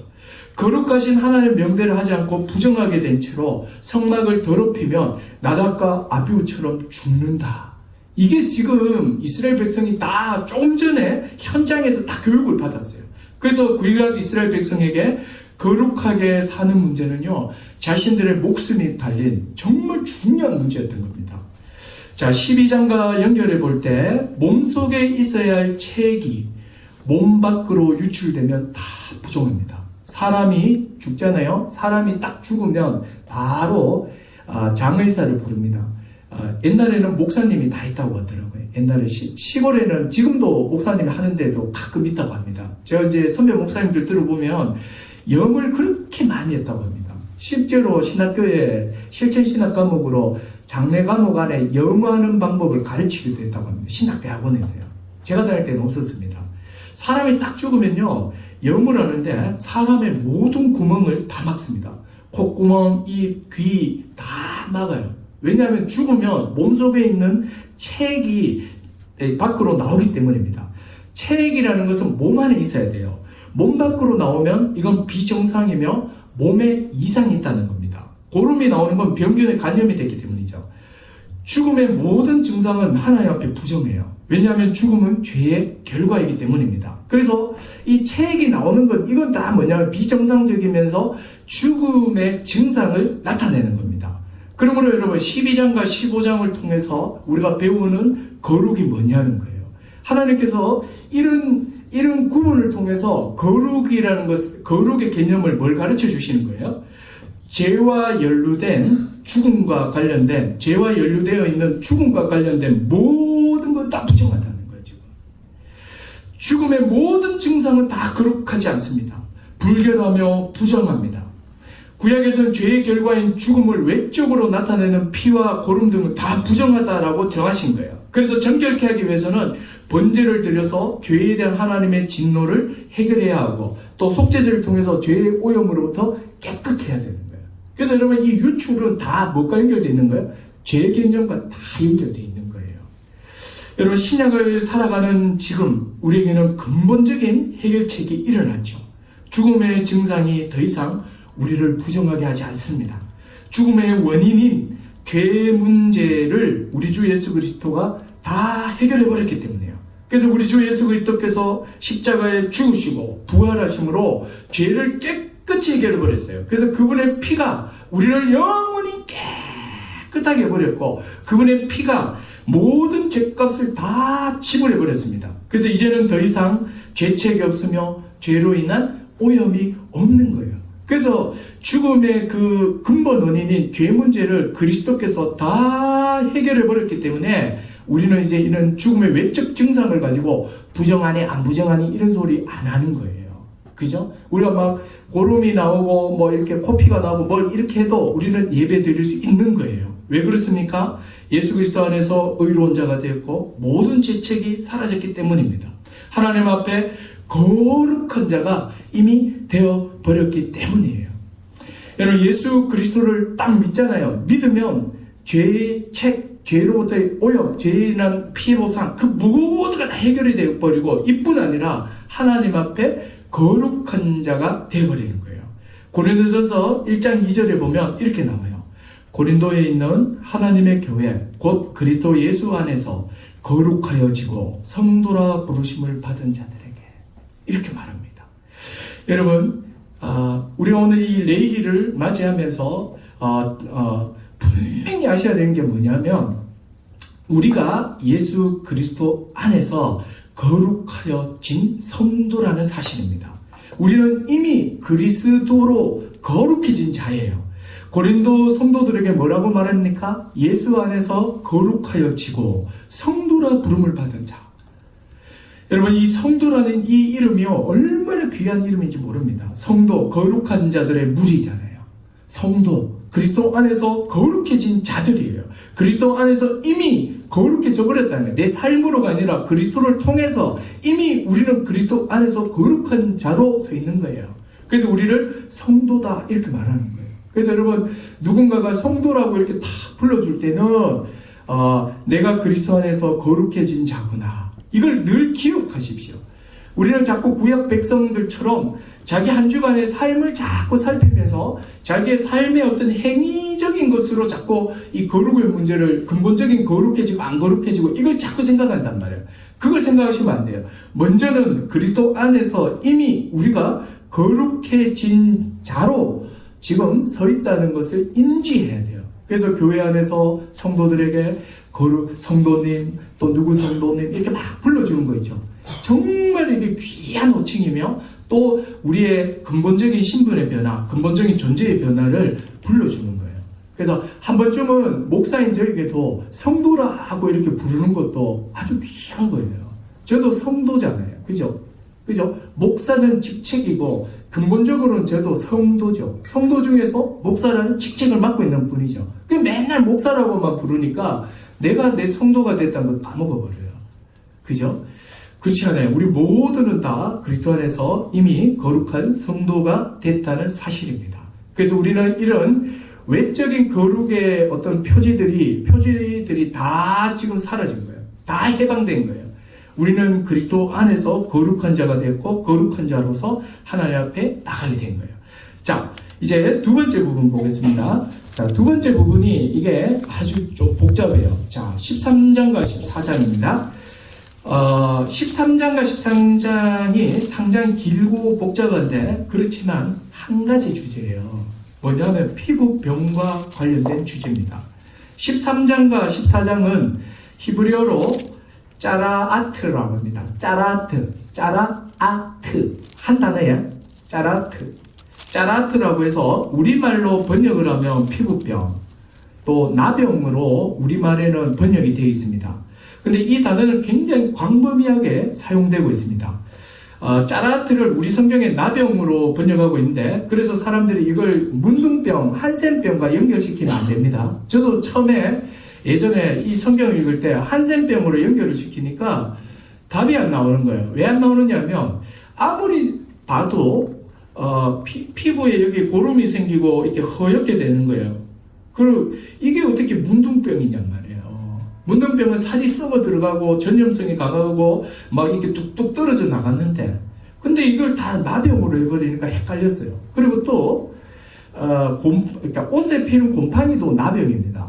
Speaker 1: 거룩하신 하나님의 명대로 하지 않고 부정하게 된 채로 성막을 더럽히면 나답과 아비후처럼 죽는다. 이게 지금 이스라엘 백성이 다 조금 전에 현장에서 다 교육을 받았어요. 그래서 구약 이스라엘 백성에게 거룩하게 사는 문제는요, 자신들의 목숨이 달린 정말 중요한 문제였던 겁니다. 자, 12장과 연결해 볼 때 몸속에 있어야 할 체액이 몸 밖으로 유출되면 다 부정합니다. 사람이 죽잖아요. 사람이 딱 죽으면 바로 장의사를 부릅니다. 옛날에는 목사님이 다 있다고 하더라고요. 옛날에 시골에는 지금도 목사님이 하는데도 가끔 있다고 합니다. 제가 이제 선배 목사님들 들어보면 염을 그렇게 많이 했다고 합니다. 실제로 신학교에 실천 신학 과목으로 장례 과목 안에 염하는 방법을 가르치기도 했다고 합니다. 신학대학원에서요. 제가 다닐 때는 없었습니다. 사람이 딱 죽으면요, 염을 하는데 사람의 모든 구멍을 다 막습니다. 콧구멍, 입, 귀 다 막아요. 왜냐하면 죽으면 몸속에 있는 체액이 밖으로 나오기 때문입니다. 체액이라는 것은 몸 안에 있어야 돼요. 몸 밖으로 나오면 이건 비정상이며 몸에 이상이 있다는 겁니다. 고름이 나오는 건 병균에 감염이 됐기 때문이죠. 죽음의 모든 증상은 하나님 앞에 부정해요. 왜냐하면 죽음은 죄의 결과이기 때문입니다. 그래서 이 책이 나오는 건 이건 다 뭐냐면 비정상적이면서 죽음의 증상을 나타내는 겁니다. 그러므로 여러분 12장과 15장을 통해서 우리가 배우는 거룩이 뭐냐는 거예요. 하나님께서 이런 구분을 통해서 거룩이라는 것, 거룩의 개념을 뭘 가르쳐 주시는 거예요? 죄와 연루된 죽음과 관련된, 죄와 연루되어 있는 죽음과 관련된 모든 건 다 부정하다는 거예요, 지금. 죽음의 모든 증상은 다 거룩하지 않습니다. 불결하며 부정합니다. 구약에서는 죄의 결과인 죽음을 외적으로 나타내는 피와 고름 등은 다 부정하다라고 정하신 거예요. 그래서 정결케 하기 위해서는 번제를 드려서 죄에 대한 하나님의 진노를 해결해야 하고 또 속죄제를 통해서 죄의 오염으로부터 깨끗해야 되는 거예요. 그래서 여러분 이 유출은 다 뭐가 연결되어 있는 거예요? 죄 개념과 다 연결되어 있는 거예요. 여러분 신약을 살아가는 지금 우리에게는 근본적인 해결책이 일어났죠. 죽음의 증상이 더 이상 우리를 부정하게 하지 않습니다. 죽음의 원인인 죄 문제를 우리 주 예수 그리스도가 다 해결해 버렸기 때문에요. 그래서 우리 주 예수 그리스도께서 십자가에 죽으시고 부활하심으로 죄를 깨끗이 해결해 버렸어요. 그래서 그분의 피가 우리를 영원히 깨끗하게 해버렸고 그분의 피가 모든 죄값을 다 지불해 버렸습니다. 그래서 이제는 더 이상 죄책이 없으며 죄로 인한 오염이 없는 거예요. 그래서 죽음의 그 근본 원인인 죄 문제를 그리스도께서 다 해결해 버렸기 때문에 우리는 이제 이런 죽음의 외적 증상을 가지고 부정하니 안 부정하니 이런 소리 안 하는 거예요. 그죠? 우리가 막 고름이 나오고 뭐 이렇게 코피가 나오고 뭘 이렇게 해도 우리는 예배 드릴 수 있는 거예요. 왜 그렇습니까? 예수 그리스도 안에서 의로운 자가 되었고 모든 죄책이 사라졌기 때문입니다. 하나님 앞에 거룩한 자가 이미 되어 버렸기 때문이에요. 여러분 예수 그리스도를 딱 믿잖아요. 믿으면 죄의 책, 죄로부터의 오염, 죄에 인한 피로상 그 모두가 다 해결이 되어 버리고 이뿐 아니라 하나님 앞에 거룩한 자가 되어 버리는 거예요. 고린도전서 1장 2절에 보면 이렇게 나와요. 고린도에 있는 하나님의 교회 곧 그리스도 예수 안에서 거룩하여지고 성도라 부르심을 받은 자들에게 이렇게 말합니다. 여러분 우리가 오늘 이 레이기를 맞이하면서 분명히 아셔야 되는 게 뭐냐면 우리가 예수 그리스도 안에서 거룩하여진 성도라는 사실입니다. 우리는 이미 그리스도로 거룩해진 자예요. 고린도 성도들에게 뭐라고 말합니까? 예수 안에서 거룩하여지고 성도라 부름을 받은 자. 여러분 이 성도라는 이 이름이요 얼마나 귀한 이름인지 모릅니다. 성도, 거룩한 자들의 무리잖아요. 성도, 그리스도 안에서 거룩해진 자들이에요. 그리스도 안에서 이미 거룩해져 버렸다는 거예요. 내 삶으로가 아니라 그리스도를 통해서 이미 우리는 그리스도 안에서 거룩한 자로 서 있는 거예요. 그래서 우리를 성도다 이렇게 말하는 거예요. 그래서 여러분 누군가가 성도라고 이렇게 탁 불러줄 때는 내가 그리스도 안에서 거룩해진 자구나. 이걸 늘 기억하십시오. 우리는 자꾸 구약 백성들처럼 자기 한 주간의 삶을 자꾸 살피면서 자기의 삶의 어떤 행위적인 것으로 자꾸 이 거룩의 문제를 근본적인 거룩해지고 안 거룩해지고 이걸 자꾸 생각한단 말이에요. 그걸 생각하시면 안 돼요. 먼저는 그리스도 안에서 이미 우리가 거룩해진 자로 지금 서 있다는 것을 인지해야 돼요. 그래서 교회 안에서 성도들에게 성도님 또 누구 성도님 이렇게 막 불러주는 거 있죠. 정말 이게 귀한 호칭이며 또 우리의 근본적인 신분의 변화, 근본적인 존재의 변화를 불러주는 거예요. 그래서 한 번쯤은 목사인 저에게도 성도라고 이렇게 부르는 것도 아주 귀한 거예요. 저도 성도잖아요. 그죠? 목사는 직책이고 근본적으로는 저도 성도죠. 성도 중에서 목사라는 직책을 맡고 있는 분이죠. 맨날 목사라고만 부르니까 내가 내 성도가 됐다는 걸 까먹어버려요. 그죠? 그렇지 않아요. 우리 모두는 다 그리스도 안에서 이미 거룩한 성도가 됐다는 사실입니다. 그래서 우리는 이런 외적인 거룩의 어떤 표지들이 다 지금 사라진 거예요. 다 해방된 거예요. 우리는 그리스도 안에서 거룩한 자가 됐고 거룩한 자로서 하나님 앞에 나가게 된 거예요. 자, 이제 두 번째 부분 보겠습니다. 자, 두 번째 부분이 이게 아주 좀 복잡해요. 자, 13장과 14장입니다. 13장과 13장이 상당히 길고 복잡한데 그렇지만 한 가지 주제예요. 뭐냐면 피부병과 관련된 주제입니다. 13장과 14장은 히브리어로 짜라아트라고 합니다. 짜라아트 한 단어에 짜라아트라고 해서 우리말로 번역을 하면 피부병, 또 나병으로 우리말에는 번역이 되어 있습니다. 근데 이 단어는 굉장히 광범위하게 사용되고 있습니다. 짜라아트를 우리 성경에 나병으로 번역하고 있는데, 그래서 사람들이 이걸 문둥병, 한센병과 연결시키면 안 됩니다. 저도 처음에 예전에 이 성경을 읽을 때 한센병으로 연결을 시키니까 답이 안 나오는 거예요. 왜 안 나오느냐면 아무리 봐도 피부에 여기 고름이 생기고 이렇게 허옇게 되는 거예요. 그리고 이게 어떻게 문둥병이냔 말이에요. 문둥병은 살이 썩어 들어가고 전염성이 강하고 막 이렇게 뚝뚝 떨어져 나갔는데, 근데 이걸 다 나병으로 해버리니까 헷갈렸어요. 그리고 또 그러니까 옷에 피는 곰팡이도 나병입니다.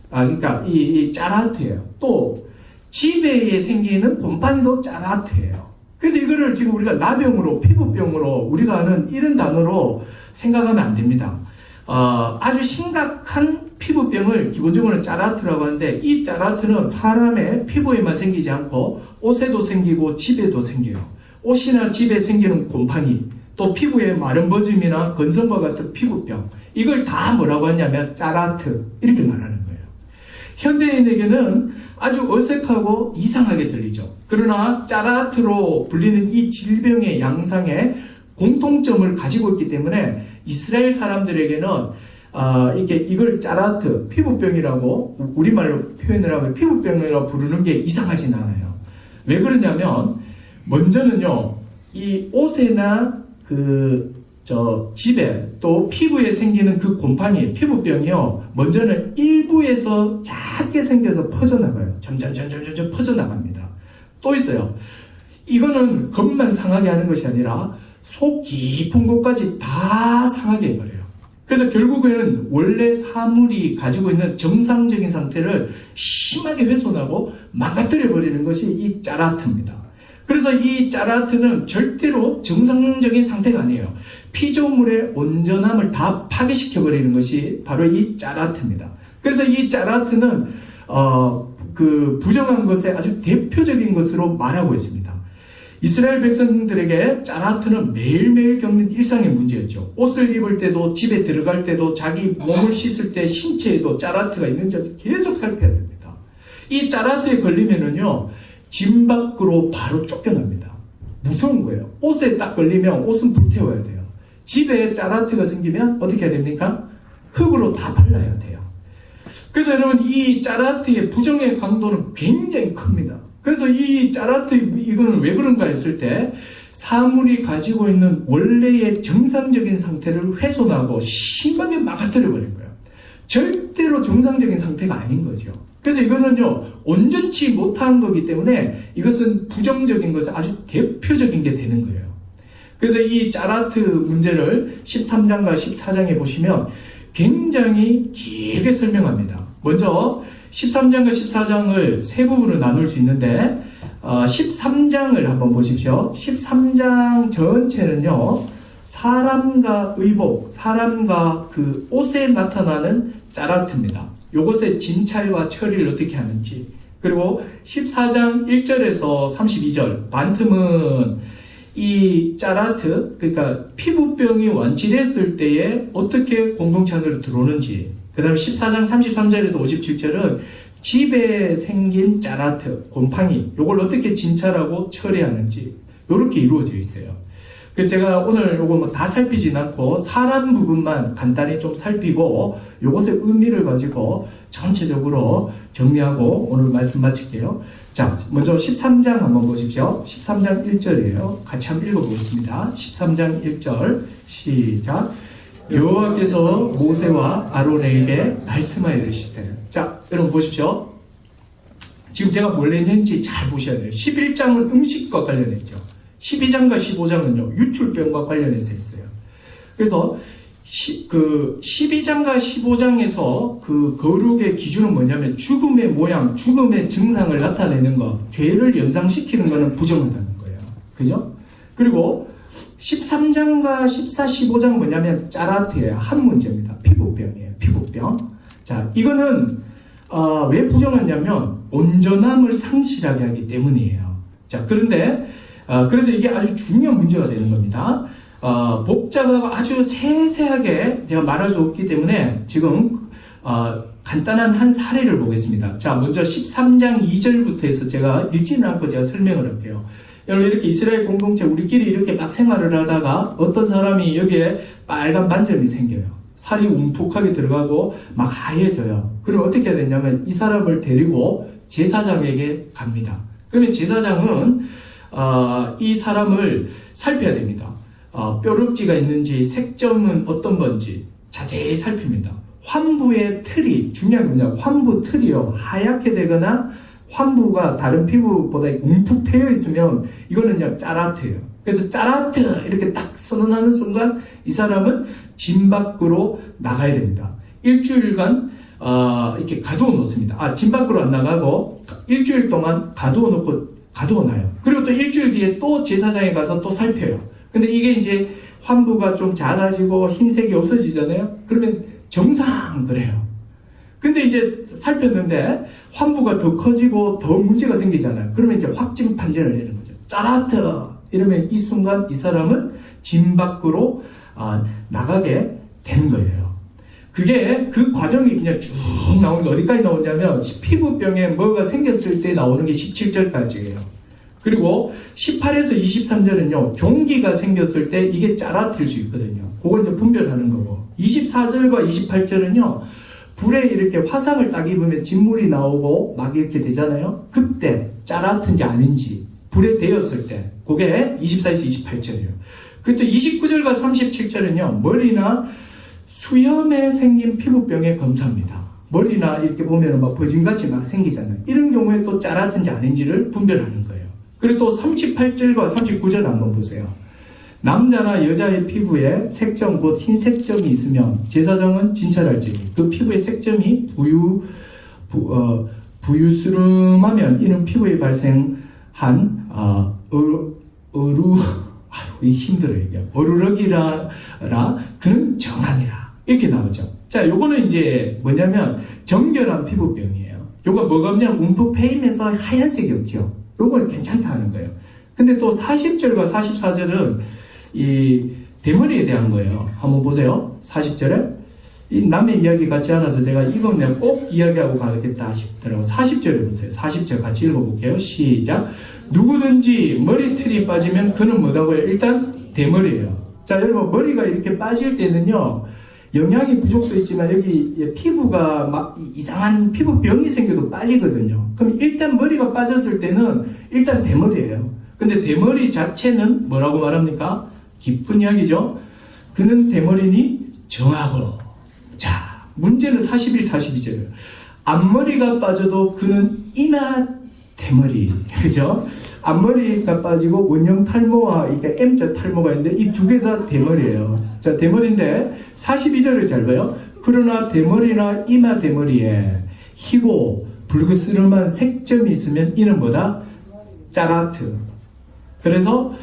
Speaker 1: 그러니까 이 짜라트예요. 또 집에 생기는 곰팡이도 짜라트예요. 그래서 이거를 지금 우리가 나병으로, 피부병으로 우리가 아는 이런 단어로 생각하면 안 됩니다. 아주 심각한 피부병을 기본적으로 짜라트라고 하는데, 이 짜라트는 사람의 피부에만 생기지 않고 옷에도 생기고 집에도 생겨요. 옷이나 집에 생기는 곰팡이, 또 피부에 마른 버짐이나 건성과 같은 피부병, 이걸 다 뭐라고 하냐면 짜라트, 이렇게 말하는 거예요. 현대인에게는 아주 어색하고 이상하게 들리죠. 그러나 짜라트로 불리는 이 질병의 양상에 공통점을 가지고 있기 때문에 이스라엘 사람들에게는 이걸 짜라트, 피부병이라고 우리말로 표현을 하면 피부병이라고 부르는 게 이상하진 않아요. 왜 그러냐면, 먼저는요, 이 옷에나 집에 또 피부에 생기는 그 곰팡이, 피부병이요, 먼저는 일부에서 작게 생겨서 퍼져나가요. 점점 퍼져나갑니다. 또 있어요. 이거는 겉만 상하게 하는 것이 아니라 속 깊은 곳까지 다 상하게 해버려요. 그래서 결국에는 원래 사물이 가지고 있는 정상적인 상태를 심하게 훼손하고 망가뜨려버리는 것이 이 짜라트입니다. 그래서 이 짜라트는 절대로 정상적인 상태가 아니에요. 피조물의 온전함을 다 파괴시켜버리는 것이 바로 이 짜라트입니다. 그래서 이 짜라트는 부정한 것의 아주 대표적인 것으로 말하고 있습니다. 이스라엘 백성들에게 짜라트는 매일매일 겪는 일상의 문제였죠. 옷을 입을 때도, 집에 들어갈 때도, 자기 몸을 씻을 때 신체에도 짜라트가 있는지 계속 살펴야 됩니다. 이 짜라트에 걸리면은요, 집 밖으로 바로 쫓겨납니다. 무서운 거예요. 옷에 딱 걸리면 옷은 불태워야 돼요. 집에 짜라트가 생기면 어떻게 해야 됩니까? 흙으로 다 발라야 돼요. 그래서 여러분, 이 짜라트의 부정의 강도는 굉장히 큽니다. 그래서 이 짜라트, 이거는 왜 그런가 했을 때, 사물이 가지고 있는 원래의 정상적인 상태를 훼손하고 심하게 망가뜨려버린 거예요. 절대로 정상적인 상태가 아닌 거죠. 그래서 이거는요, 온전치 못한 거기 때문에 이것은 부정적인 것은 아주 대표적인 게 되는 거예요. 그래서 이 짜라트 문제를 13장과 14장에 보시면 굉장히 길게 설명합니다. 먼저 13장과 14장을 세 부분으로 나눌 수 있는데, 13장을 한번 보십시오. 13장 전체는요, 사람과 의복, 사람과 그 옷에 나타나는 짜라트입니다. 요것의 진찰과 처리를 어떻게 하는지, 그리고 14장 1절에서 32절 반틈은 이 짜라트, 그러니까 피부병이 완치됐을 때에 어떻게 공동체 안으로 들어오는지, 그 다음에 14장 33절에서 57절은 집에 생긴 짜라트, 곰팡이, 요걸 어떻게 진찰하고 처리하는지, 요렇게 이루어져 있어요. 그래서 제가 오늘 요거 다 살피진 않고 사람 부분만 간단히 좀 살피고 요것의 의미를 가지고 전체적으로 정리하고 오늘 말씀 마칠게요. 자, 먼저 13장 한번 보십시오. 13장 1절이에요. 같이 한번 읽어보겠습니다. 13장 1절 시작. 여호와께서 모세와 아론에게 말씀하여 이르시되. 자, 여러분 보십시오. 지금 제가 뭘 했는지 잘 보셔야 돼요. 11장은 음식과 관련했죠. 12장과 15장은요, 유출병과 관련해서 있어요. 그래서 그 12장과 15장에서 그 거룩의 기준은 뭐냐면 죽음의 모양, 죽음의 증상을 나타내는 것, 죄를 연상시키는 것은 부정하다는 거예요. 그죠? 그리고 13장과 14, 15장은 뭐냐면 짜라트예요. 한 문제입니다. 피부병이에요. 피부병. 자, 이거는 왜 부정하냐면 온전함을 상실하게 하기 때문이에요. 자, 그런데 그래서 이게 아주 중요한 문제가 되는 겁니다. 복잡하고 아주 세세하게 제가 말할 수 없기 때문에 지금 간단한 한 사례를 보겠습니다. 자, 먼저 13장 2절부터 해서 제가 읽지는 않고 제가 설명을 할게요. 여러분, 이렇게 이스라엘 공동체 우리끼리 이렇게 막 생활을 하다가 어떤 사람이 여기에 빨간 반점이 생겨요. 살이 움푹하게 들어가고 막 하얘져요. 그럼 어떻게 해야 되냐면 이 사람을 데리고 제사장에게 갑니다. 그러면 제사장은 이 사람을 살펴야 됩니다. 뾰루지가 있는지 색점은 어떤 건지 자세히 살핍니다. 환부의 틀이, 중요한 게 뭐냐, 환부 틀이요, 하얗게 되거나 환부가 다른 피부보다 움푹 패여 있으면 이거는 그냥 짜라트예요. 그래서 짜라트 이렇게 딱 선언하는 순간 이 사람은 진 밖으로 나가야 됩니다. 일주일간 이렇게 가두어 놓습니다. 진 밖으로 안 나가고 일주일 동안 가두어 놔요. 그리고 또 일주일 뒤에 또 제사장에 가서 또 살펴요. 근데 이게 이제 환부가 좀 작아지고 흰색이 없어지잖아요. 그러면 정상 그래요. 근데 이제 살폈는데 환부가 더 커지고 더 문제가 생기잖아요. 그러면 이제 확증 판정을 내는 거죠. 짜라트 이러면 이 순간 이 사람은 진 밖으로 나가게 되는 거예요. 그게 그 과정이 그냥 쭉 나오는 게 어디까지 나오냐면 피부병에 뭐가 생겼을 때 나오는 게 17절까지예요. 그리고 18에서 23절은요, 종기가 생겼을 때 이게 짜라트일 수 있거든요. 그거 이제 분별하는 거고. 24절과 28절은요, 불에 이렇게 화상을 딱 입으면 진물이 나오고 막 이렇게 되잖아요. 그때 짜라트인지 아닌지, 불에 데였을 때, 그게 24에서 28절이에요. 그리고 또 29절과 37절은요, 머리나 수염에 생긴 피부병의 검사입니다. 머리나 이렇게 보면 막 버진같이 막 생기잖아요. 이런 경우에 또 짜라트인지 아닌지를 분별하는 거예요. 그리고 또 38절과 39절 한번 보세요. 남자나 여자의 피부에 색점, 곧 흰색점이 있으면 제사장은 진찰할지니 그 피부의 색점이 부유스름하면 이는 피부에 발생한 힘들어요. 어루럭이라 그는 정하니라. 이렇게 나오죠. 자, 요거는 이제 뭐냐면 정결한 피부병이에요. 요거 뭐가 없냐면 움푹 패이면서 하얀색이 없죠. 요건 괜찮다는 거예요. 근데 또 40절과 44절은 이 대머리에 대한 거예요. 한번 보세요. 40절에 이 남의 이야기 같지 않아서 제가 이건 내가 꼭 이야기하고 가겠다 싶더라고요. 40절에 보세요. 40절 같이 읽어볼게요. 시작. 누구든지 머리털이 빠지면 그는 뭐다고요? 일단 대머리예요. 자, 여러분 머리가 이렇게 빠질 때는요, 영양이 부족도 있지만 여기 피부가 막 이상한 피부병이 생겨도 빠지거든요. 그럼 일단 머리가 빠졌을 때는 일단 대머리예요. 근데 대머리 자체는 뭐라고 말합니까? 깊은 이야기죠. 그는 대머리니 정하고. 자, 문제는 41, 42절이에요. 앞머리가 빠져도 그는 이나 대머리. 그죠? 앞머리가 빠지고 원형 탈모와 이게 M자 탈모가 있는데 이 두 개 다 대머리예요. 자, 대머리인데 42절을 잘 봐요. 그러나 대머리나 이마 대머리에 희고 붉으스름한 색점이 있으면 이는 뭐다? 짜라트. 그래서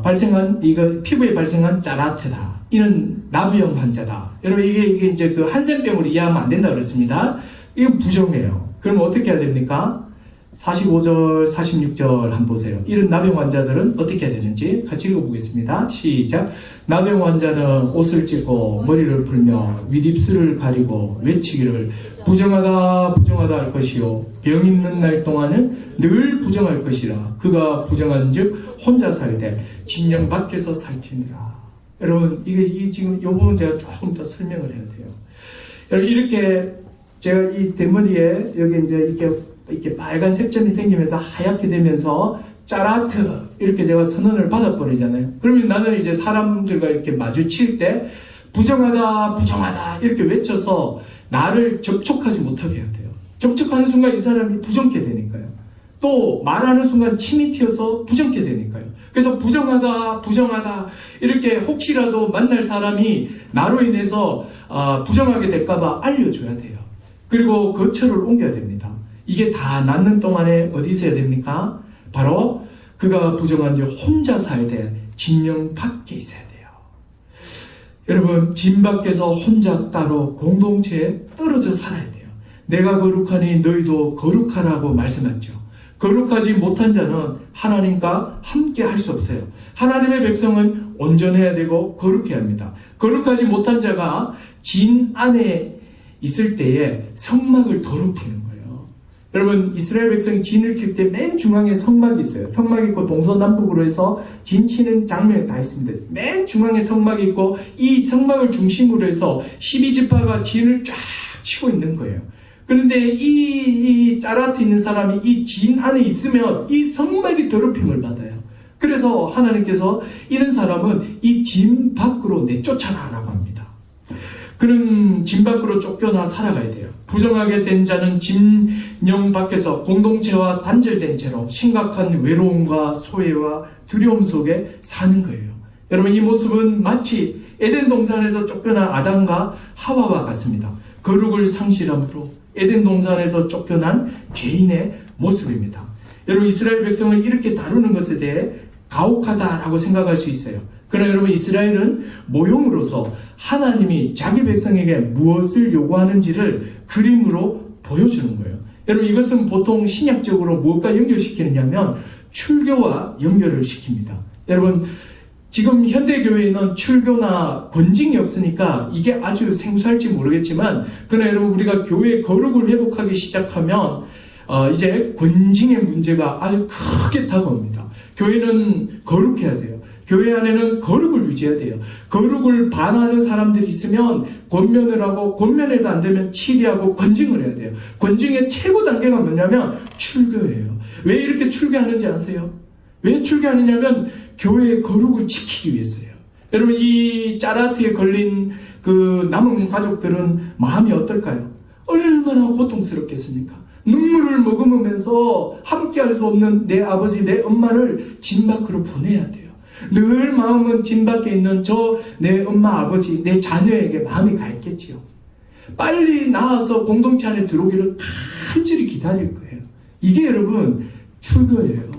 Speaker 1: 발생한 이거 피부에 발생한 짜라트다. 이는 나부형 환자다. 여러분 이게 이제 그 한센병으로 이해하면 안 된다 그랬습니다. 이건 부정해요. 그럼 어떻게 해야 됩니까? 45절, 46절 한번 보세요. 이런 나병 환자들은 어떻게 해야 되는지 같이 읽어보겠습니다. 시작. 나병 환자는 옷을 찢고 머리를 풀며 윗입술을 가리고 외치기를 부정하다 부정하다 할 것이요 병 있는 날 동안은 늘 부정할 것이라. 그가 부정한 즉 혼자 살되 진영 밖에서 살지니라. 여러분 이게 지금 이 부분 제가 조금 더 설명을 해야 돼요. 여러분 이렇게 제가 이 대머리에 여기 이제 이렇게 빨간 색점이 생기면서 하얗게 되면서 짜라트 이렇게 제가 선언을 받아버리잖아요. 그러면 나는 이제 사람들과 이렇게 마주칠 때 부정하다 부정하다 이렇게 외쳐서 나를 접촉하지 못하게 해야 돼요. 접촉하는 순간 이 사람이 부정케 되니까요. 또 말하는 순간 침이 튀어서 부정케 되니까요. 그래서 부정하다 이렇게 혹시라도 만날 사람이 나로 인해서 부정하게 될까봐 알려줘야 돼요. 그리고 거처를 옮겨야 됩니다. 이게 다 낫는 동안에 어디 있어야 됩니까? 바로 그가 부정한 지 혼자 살되 진영 밖에 있어야 돼요. 여러분, 진 밖에서 혼자 따로 공동체에 떨어져 살아야 돼요. 내가 거룩하니 너희도 거룩하라고 말씀하죠. 거룩하지 못한 자는 하나님과 함께 할 수 없어요. 하나님의 백성은 온전해야 되고 거룩해야 합니다. 거룩하지 못한 자가 진 안에 있을 때에 성막을 더럽히는 거예요. 여러분, 이스라엘 백성이 진을 칠 때 맨 중앙에 성막이 있어요. 성막이 있고 동서남북으로 해서 진 치는 장면이 다 있습니다. 맨 중앙에 성막이 있고 이 성막을 중심으로 해서 12지파가 진을 쫙 치고 있는 거예요. 그런데 이 짜라트 있는 사람이 이 진 안에 있으면 이 성막이 더럽힘을 받아요. 그래서 하나님께서 이런 사람은 이 진 밖으로 내쫓아라 라고 합니다. 그는 진 밖으로 쫓겨나 살아가야 돼요. 부정하게 된 자는 진영 밖에서 공동체와 단절된 채로 심각한 외로움과 소외와 두려움 속에 사는 거예요. 여러분, 이 모습은 마치 에덴 동산에서 쫓겨난 아담과 하와와 같습니다. 거룩을 상실함으로 에덴 동산에서 쫓겨난 죄인의 모습입니다. 여러분, 이스라엘 백성을 이렇게 다루는 것에 대해 가혹하다라고 생각할 수 있어요. 그러나 여러분, 이스라엘은 모형으로서 하나님이 자기 백성에게 무엇을 요구하는지를 그림으로 보여주는 거예요. 여러분, 이것은 보통 신약적으로 무엇과 연결시키느냐면 출교와 연결을 시킵니다. 여러분, 지금 현대교회에는 출교나 권징이 없으니까 이게 아주 생소할지 모르겠지만, 그러나 여러분, 우리가 교회의 거룩을 회복하기 시작하면 이제 권징의 문제가 아주 크게 다가옵니다. 교회는 거룩해야 돼요. 교회 안에는 거룩을 유지해야 돼요. 거룩을 반하는 사람들이 있으면 권면을 하고, 권면해도 안 되면 치리하고 권징을 해야 돼요. 권징의 최고 단계가 뭐냐면 출교예요. 왜 이렇게 출교하는지 아세요? 왜 출교하느냐면 교회의 거룩을 지키기 위해서요. 여러분, 이 짜라트에 걸린 그 남은 가족들은 마음이 어떨까요? 얼마나 고통스럽겠습니까? 눈물을 머금으면서 함께할 수 없는 내 아버지, 내 엄마를 진 밖으로 보내야 돼요. 늘 마음은 진 밖에 있는 내 엄마, 아버지, 내 자녀에게 마음이 가 있겠지요. 빨리 나와서 공동체 안에 들어오기를 간절히 기다릴 거예요. 이게 여러분 출교예요.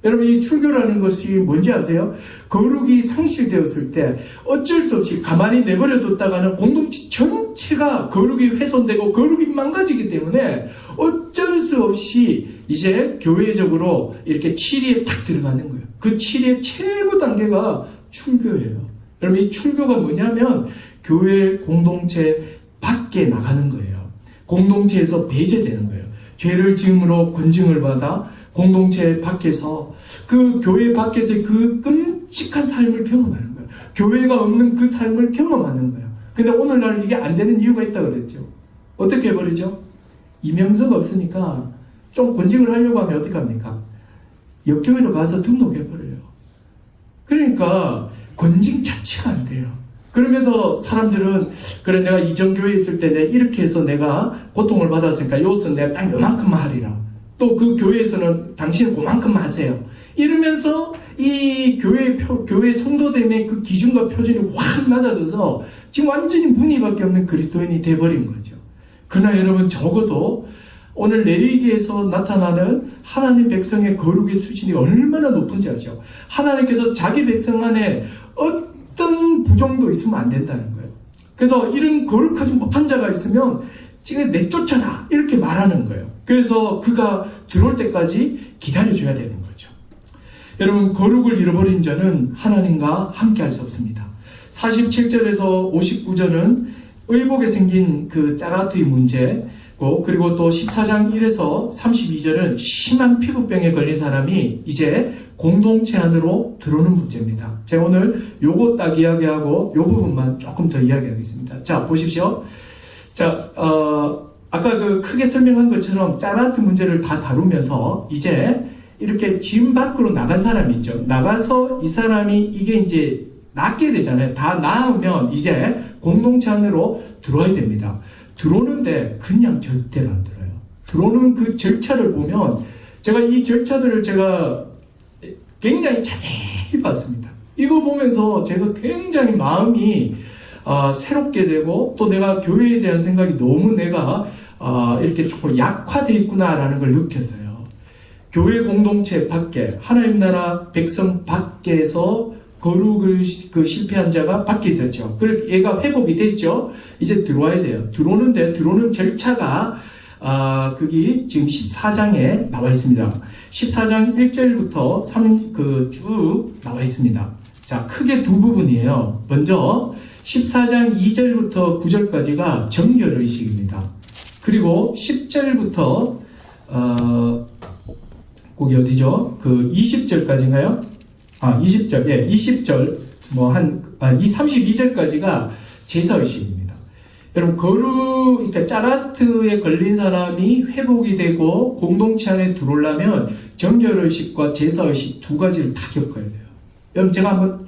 Speaker 1: 여러분, 이 출교라는 것이 뭔지 아세요? 거룩이 상실되었을 때 어쩔 수 없이 가만히 내버려뒀다가는 공동체 전체가 거룩이 훼손되고 거룩이 망가지기 때문에 어쩔 수 없이 이제 교회적으로 이렇게 치리에 탁 들어가는 거예요. 그 치리의 최고 단계가 출교예요. 여러분, 이 출교가 뭐냐면 교회 공동체 밖에 나가는 거예요. 공동체에서 배제되는 거예요. 죄를 지음으로 권징을 받아 공동체 밖에서, 그 교회 밖에서의 그 끔찍한 삶을 경험하는 거예요. 교회가 없는 그 삶을 경험하는 거예요. 근데 오늘날 이게 안 되는 이유가 있다고 그랬죠. 어떻게 해버리죠? 이명서가 없으니까 좀 권징을 하려고 하면 어떻게 합니까? 옆교회로 가서 등록해버려요. 그러니까 권징 자체가 안 돼요. 그러면서 사람들은, 그래, 내가 이전 교회에 있을 때 내가 이렇게 해서 내가 고통을 받았으니까 이것은 내가 딱 요만큼만 하리라. 또 그 교회에서는 당신은 그만큼만 하세요. 이러면서 이 교회 성도됨의 그 기준과 표준이 확 낮아져서 지금 완전히 무늬밖에 없는 그리스도인이 돼버린 거죠. 그러나 여러분, 적어도 오늘 레위기에서 나타나는 하나님 백성의 거룩의 수준이 얼마나 높은지 아죠? 하나님께서 자기 백성 안에 어떤 부정도 있으면 안 된다는 거예요. 그래서 이런 거룩하지 못한 자가 있으면 지금 내쫓아라 이렇게 말하는 거예요. 그래서 그가 들어올 때까지 기다려줘야 되는 거죠. 여러분, 거룩을 잃어버린 자는 하나님과 함께 할 수 없습니다. 47절에서 59절은 의복에 생긴 그 짜라트의 문제고, 그리고 또 14장 1에서 32절은 심한 피부병에 걸린 사람이 이제 공동체 안으로 들어오는 문제입니다. 제가 오늘 요거 딱 이야기하고 요 부분만 조금 더 이야기하겠습니다. 자, 보십시오. 자, 아까 그 크게 설명한 것처럼 짜라트 문제를 다 다루면서 이제 이렇게 진 밖으로 나간 사람이 있죠. 나가서 이 사람이 이게 이제 낫게 되잖아요. 다 나으면 이제 공동체 안으로 들어와야 됩니다. 들어오는데 그냥 절대로 안 들어요. 들어오는 그 절차를 보면 제가 이 절차들을 제가 굉장히 자세히 봤습니다. 이거 보면서 제가 굉장히 마음이 새롭게 되고, 또 내가 교회에 대한 생각이 너무 내가 이렇게 조금 약화되어 있구나라는 걸 느꼈어요. 교회 공동체 밖에, 하나님 나라 백성 밖에서 거룩을 실패한 자가 밖에 있었죠. 그래서 얘가 회복이 됐죠. 이제 들어와야 돼요. 들어오는 절차가 그게 지금 14장에 나와 있습니다. 14장 1절부터 쭉 나와 있습니다. 자, 크게 두 부분이에요. 먼저 14장 2절부터 9절까지가 정결의식입니다. 그리고 10절부터 거기 어디죠? 그 20절까지인가요? 20절, 예, 20절, 32절까지가 제사의식입니다. 여러분, 그러니까 짜라트에 걸린 사람이 회복이 되고 공동체 안에 들어오려면 정결의식과 제사의식 두 가지를 다 겪어야 돼요. 여러분,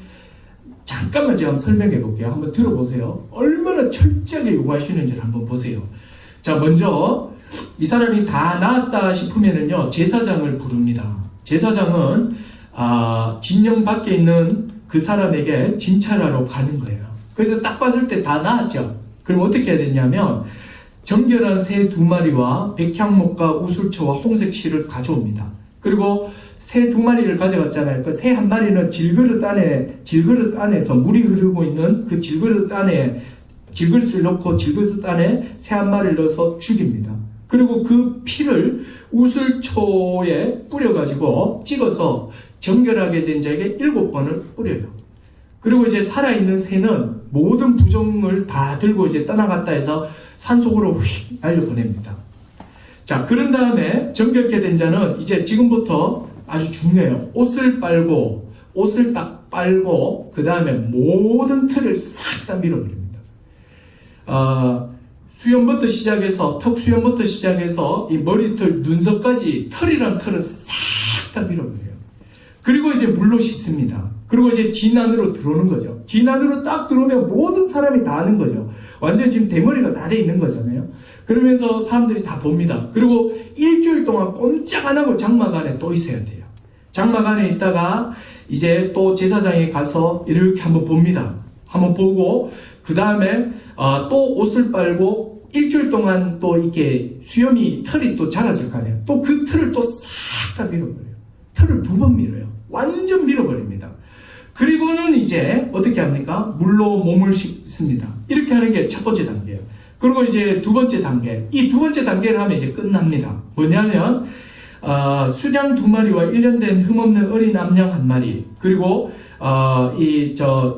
Speaker 1: 잠깐만 제가 한번 설명해 볼게요. 한번 들어보세요. 얼마나 철저하게 요구하시는지를 한번 보세요. 자, 먼저, 이 사람이 다 나았다 싶으면은요, 제사장을 부릅니다. 제사장은, 진영 밖에 있는 그 사람에게 진찰하러 가는 거예요. 그래서 딱 봤을 때 다 나았죠. 그럼 어떻게 해야 되냐면, 정결한 새 2마리와 백향목과 우술초와 홍색 실을 가져옵니다. 그리고 새 2마리를 가져갔잖아요. 그 새 1마리는 질그릇 안에서 물이 흐르고 있는 그 질그릇 질그릇을 넣고 질그릇 안에 새 1마리를 넣어서 죽입니다. 그리고 그 피를 우슬초에 뿌려가지고 찍어서 정결하게 된 자에게 7번을 뿌려요. 그리고 이제 살아있는 새는 모든 부정을 다 들고 이제 떠나갔다 해서 산속으로 휙 날려보냅니다. 자, 그런 다음에 정결케 된 자는 이제 지금부터 아주 중요해요. 옷을 딱 빨고, 그 다음에 모든 털을 싹 다 밀어버립니다. 수염부터 시작해서, 턱 수염부터 시작해서, 이 머리털, 눈썹까지 털이랑 털은 싹 다 밀어버려요. 그리고 이제 물로 씻습니다. 그리고 이제 진 안으로 들어오는 거죠. 진 안으로 딱 들어오면 모든 사람이 다 아는 거죠. 완전 지금 대머리가 다 돼 있는 거잖아요. 그러면서 사람들이 다 봅니다. 그리고 일주일 동안 꼼짝 안 하고 장막 안에 또 있어야 돼요. 장막 안에 있다가 이제 또 제사장에 가서 이렇게 한번 봅니다. 한번 보고, 그 다음에 또 옷을 빨고 일주일 동안 또 이렇게 털이 또 자랐을 거 아니에요. 또 그 털을 또 싹 다 밀어버려요. 털을 2번 밀어요. 완전 밀어버립니다. 그리고는 이제 어떻게 합니까? 물로 몸을 씻습니다. 이렇게 하는 게 첫 번째 단계예요. 그리고 이제 두 번째 단계. 이 두 번째 단계를 하면 이제 끝납니다. 뭐냐면, 수장 2마리와 1년 된 흠없는 어린 암양 1마리, 그리고,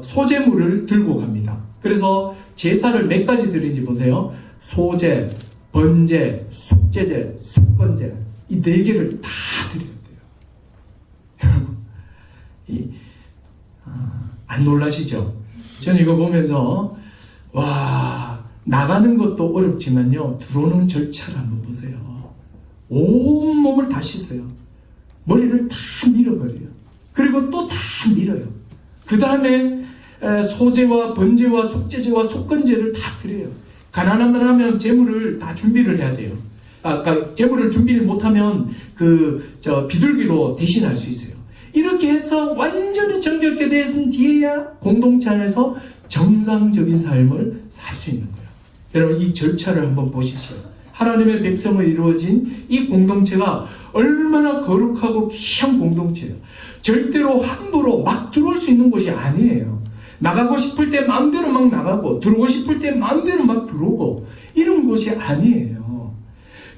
Speaker 1: 소제물을 들고 갑니다. 그래서 제사를 몇 가지 드리는지 보세요. 소제, 번제, 속제제, 속건제. 이 4개를 다 드려야 돼요. 여러분, 안 놀라시죠? 저는 이거 보면서, 나가는 것도 어렵지만요, 들어오는 절차를 한번 보세요. 온 몸을 다 씻어요. 머리를 다 밀어버려요. 그리고 또 다 밀어요. 그 다음에 소제와 번제와 속제제와 속건제를 다 드려요. 가난한만 하면 재물을 다 준비를 해야 돼요. 그러니까 재물을 준비를 못하면 비둘기로 대신할 수 있어요. 이렇게 해서 완전히 정결케 되신 뒤에야 공동체 안에서 정상적인 삶을 살 수 있는 거예요. 여러분, 이 절차를 한번 보십시오. 하나님의 백성으로 이루어진 이 공동체가 얼마나 거룩하고 귀한 공동체예요. 절대로 함부로 막 들어올 수 있는 곳이 아니에요. 나가고 싶을 때 마음대로 막 나가고, 들어오고 싶을 때 마음대로 막 들어오고, 이런 곳이 아니에요.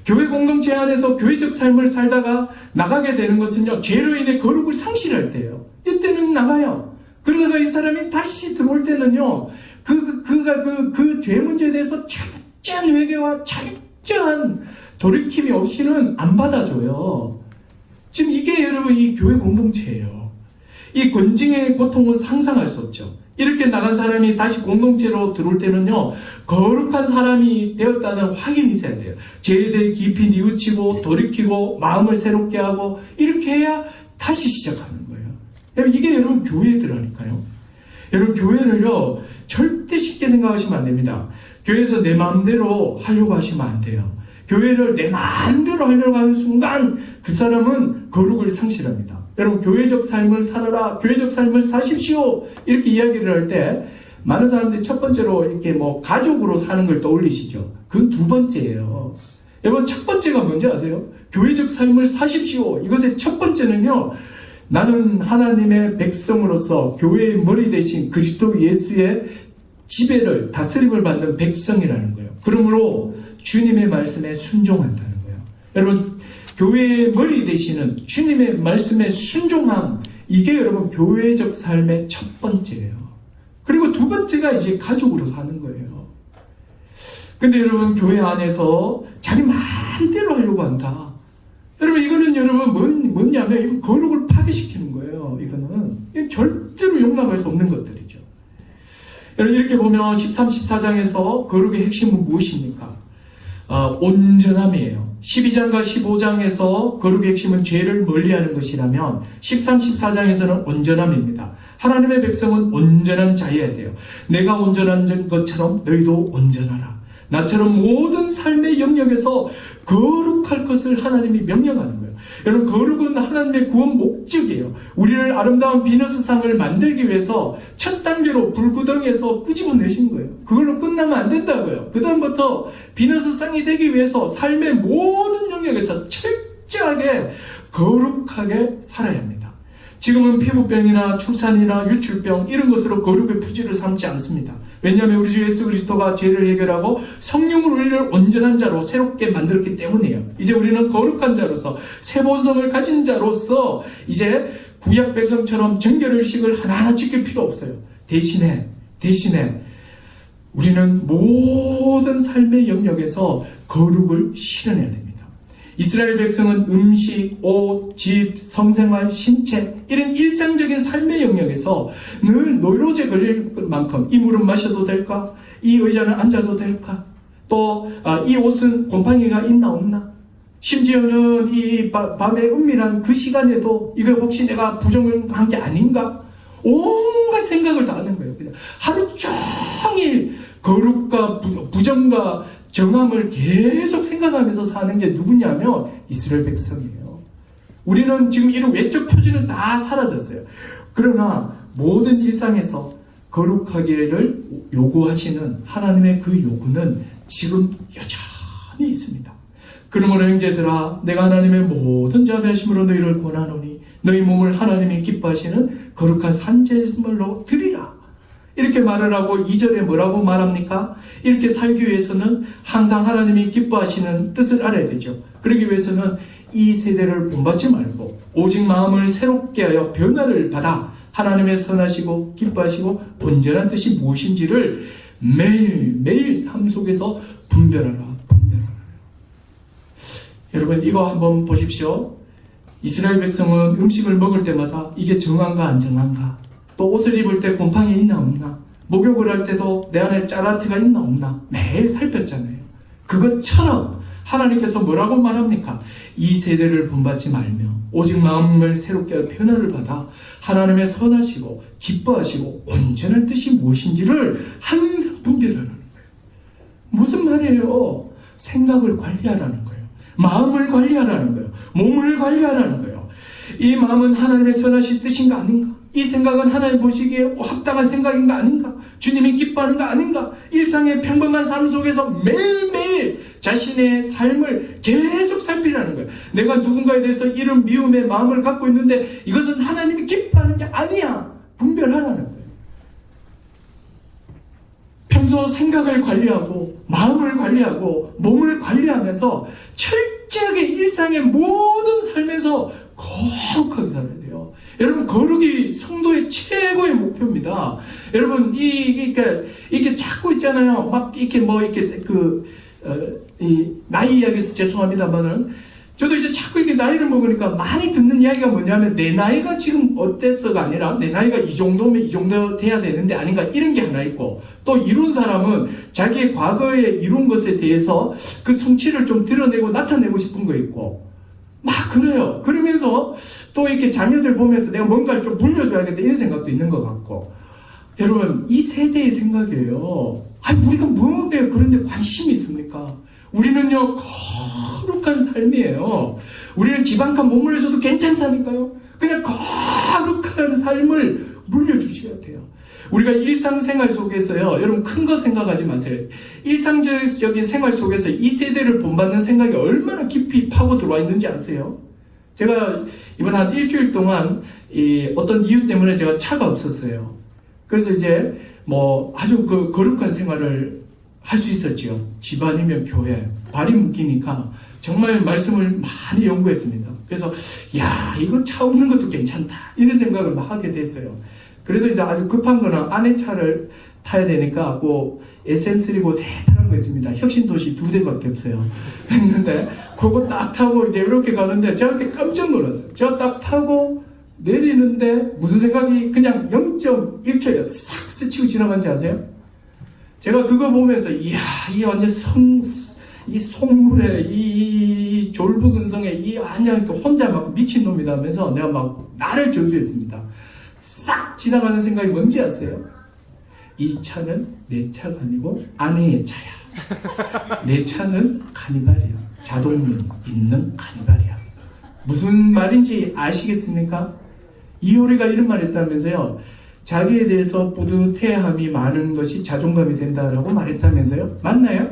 Speaker 1: 교회 공동체 안에서 교회적 삶을 살다가 나가게 되는 것은요, 죄로 인해 거룩을 상실할 때예요. 이때는 나가요. 그러다가 이 사람이 다시 들어올 때는요, 그 죄 문제에 대해서 철저한 회개와 철저한 돌이킴이 없이는 안 받아줘요. 지금 이게 여러분 이 교회 공동체예요. 이 권징의 고통은 상상할 수 없죠. 이렇게 나간 사람이 다시 공동체로 들어올 때는요, 거룩한 사람이 되었다는 확인이 있어야 돼요. 죄에 대해 깊이 뉘우치고 돌이키고 마음을 새롭게 하고 이렇게 해야 다시 시작하는 거예요. 이게 여러분 교회들하니까요. 여러분 교회를요, 절대 쉽게 생각하시면 안 됩니다. 교회에서 내 마음대로 하려고 하시면 안 돼요. 교회를 내 마음대로 하려고 하는 순간 그 사람은 거룩을 상실합니다. 여러분, 교회적 삶을 살아라, 교회적 삶을 사십시오, 이렇게 이야기를 할 때 많은 사람들이 첫 번째로 이렇게 뭐 가족으로 사는 걸 떠올리시죠. 그건 두 번째예요. 여러분, 첫 번째가 뭔지 아세요? 교회적 삶을 사십시오. 이것의 첫 번째는요, 나는 하나님의 백성으로서 교회의 머리 대신 그리스도 예수의 지배를, 다스림을 받는 백성이라는 거예요. 그러므로 주님의 말씀에 순종한다는 거예요. 여러분, 교회의 머리 되시는 주님의 말씀에 순종함, 이게 여러분 교회적 삶의 첫 번째예요. 그리고 두 번째가 이제 가족으로 사는 거예요. 근데 여러분, 교회 안에서 자기 마음대로 하려고 한다. 여러분, 이거는 여러분 뭐냐면 이거 거룩을 파괴시키는 거예요. 이거는 절대로 용납할 수 없는 것들이죠. 여러분, 이렇게 보면 13, 14장에서 거룩의 핵심은 무엇입니까? 온전함이에요. 12장과 15장에서 거룩의 핵심은 죄를 멀리하는 것이라면 13, 14장에서는 온전함입니다. 하나님의 백성은 온전한 자여야 돼요. 내가 온전한 것처럼 너희도 온전하라. 나처럼 모든 삶의 영역에서 거룩할 것을 하나님이 명령하는 거예요. 여러분, 거룩은 하나님의 구원 목적이에요. 우리를 아름다운 비너스상을 만들기 위해서 첫 단계로 불구덩이에서 끄집어내신 거예요. 그걸로 끝나면 안 된다고요. 그 다음부터 비너스상이 되기 위해서 삶의 모든 영역에서 철저하게 거룩하게 살아야 합니다. 지금은 피부병이나 출산이나 유출병 이런 것으로 거룩의 표지를 삼지 않습니다. 왜냐하면 우리 주 예수 그리스도가 죄를 해결하고 성령으로 우리를 온전한 자로 새롭게 만들었기 때문이에요. 이제 우리는 거룩한 자로서 새 본성을 가진 자로서 이제 구약 백성처럼 정결의식을 하나하나 지킬 필요 없어요. 대신에 우리는 모든 삶의 영역에서 거룩을 실현해야 됩니다. 이스라엘 백성은 음식, 옷, 집, 성생활, 신체 이런 일상적인 삶의 영역에서 늘 노이로제 걸릴 만큼 이 물은 마셔도 될까? 이 의자는 앉아도 될까? 또 이 옷은 곰팡이가 있나 없나? 심지어는 이 밤의 은밀한 그 시간에도 이거 혹시 내가 부정을 한 게 아닌가? 온갖 생각을 다 하는 거예요. 그냥 하루 종일 거룩과 부정과 정함을 계속 생각하면서 사는 게 누구냐면 이스라엘 백성이에요. 우리는 지금 이런 외적 표지는 다 사라졌어요. 그러나 모든 일상에서 거룩하기를 요구하시는 하나님의 그 요구는 지금 여전히 있습니다. 그러므로 형제들아, 내가 하나님의 모든 자비하심으로 너희를 권하노니 너희 몸을 하나님이 기뻐하시는 거룩한 산제물로 드리라. 이렇게 말을 하고 2절에 뭐라고 말합니까? 이렇게 살기 위해서는 항상 하나님이 기뻐하시는 뜻을 알아야 되죠. 그러기 위해서는 이 세대를 본받지 말고 오직 마음을 새롭게 하여 변화를 받아 하나님의 선하시고 기뻐하시고 온전한 뜻이 무엇인지를 매일 삶 속에서 분별하라. 여러분, 이거 한번 보십시오. 이스라엘 백성은 음식을 먹을 때마다 이게 정한가 안 정한가, 또 옷을 입을 때 곰팡이 있나 없나, 목욕을 할 때도 내 안에 짜라트가 있나 없나 매일 살폈잖아요. 그것처럼 하나님께서 뭐라고 말합니까? 이 세대를 본받지 말며 오직 마음을 새롭게 하여 변화를 받아 하나님의 선하시고 기뻐하시고 온전한 뜻이 무엇인지를 항상 분별하라는 거예요. 무슨 말이에요? 생각을 관리하라는 거예요. 마음을 관리하라는 거예요. 몸을 관리하라는 거예요. 이 마음은 하나님의 선하신 뜻인가 아닌가? 이 생각은 하나님 보시기에 합당한 생각인가 아닌가? 주님이 기뻐하는가 아닌가? 일상의 평범한 삶 속에서 매일매일 자신의 삶을 계속 살피라는 거예요. 내가 누군가에 대해서 이런 미움의 마음을 갖고 있는데 이것은 하나님이 기뻐하는 게 아니야. 분별하라는 거예요. 평소 생각을 관리하고 마음을 관리하고 몸을 관리하면서 철저하게 일상의 모든 삶에서 거룩하게 살아야 돼요. 여러분, 거룩이 성도의 최고의 목표입니다. 여러분, 이게 자꾸 있잖아요. 막 이렇게 나이 이야기에서 죄송합니다만은 저도 이제 자꾸 이렇게 나이를 먹으니까 많이 듣는 이야기가 뭐냐면 내 나이가 지금 어때서가 아니라 내 나이가 이 정도면 이 정도 돼야 되는데 아닌가, 이런 게 하나 있고, 또 이룬 사람은 자기의 과거에 이룬 것에 대해서 그 성취를 좀 드러내고 나타내고 싶은 거 있고 막 그래요. 그러면서 또 이렇게 자녀들 보면서 내가 뭔가를 좀 물려줘야겠다 이런 생각도 있는 것 같고. 여러분, 이 세대의 생각이에요. 우리가 뭐에 그런데 관심이 있습니까? 우리는요 삶이에요. 우리는 집 한 칸 못 물려줘도 괜찮다니까요. 그냥 거룩한 삶을 물려주셔야 돼요. 우리가 일상생활 속에서요, 여러분 큰 거 생각하지 마세요. 일상적인 생활 속에서 이 세대를 본받는 생각이 얼마나 깊이 파고 들어와 있는지 아세요? 제가 이번 한 일주일 동안 어떤 이유 때문에 제가 차가 없었어요. 그래서 이제 뭐 아주 그 거룩한 생활을 할 수 있었지요. 집안이면 교회, 발이 묶이니까 정말 말씀을 많이 연구했습니다. 그래서 야, 이거 차 없는 것도 괜찮다 이런 생각을 막 하게 됐어요. 그래도 이제 아주 급한 거는 아내 차를 타야 되니까 그 SM3고 새파란 거 있습니다. 혁신도시 2대밖에 없어요. 했는데 그거 딱 타고 이제 이렇게 가는데 제가 그때 깜짝 놀랐어요. 제가 딱 타고 내리는데 무슨 생각이 그냥 0.1초에 싹 스치고 지나간지 아세요? 제가 그거 보면서 이야, 이 완전 이 속물에 이 졸부근성에 이 안녕 혼자 막 미친놈이다 하면서 내가 막 나를 저주했습니다. 싹 지나가는 생각이 뭔지 아세요? 이 차는 내 차가 아니고 아내의 차야. 내 차는 카니발이야. 자동문 있는 카니발이야. 무슨 말인지 아시겠습니까? 이효리가 이런 말 했다면서요. 자기에 대해서 뿌듯해함이 많은 것이 자존감이 된다라고 말했다면서요. 맞나요?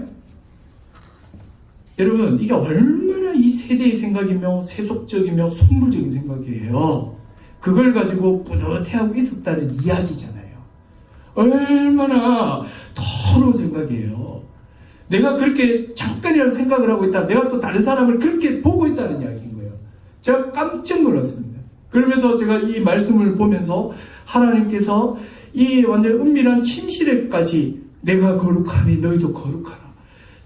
Speaker 1: 여러분, 이게 얼마나 이 세대의 생각이며 세속적이며 속물적인 생각이에요. 그걸 가지고 뿌듯해하고 있었다는 이야기잖아요. 얼마나 더러운 생각이에요. 내가 그렇게 잠깐이라도 생각을 하고 있다. 내가 또 다른 사람을 그렇게 보고 있다는 이야기인 거예요. 제가 깜짝 놀랐습니다. 그러면서 제가 이 말씀을 보면서 하나님께서 이 완전 은밀한 침실에까지 내가 거룩하니 너희도 거룩하라.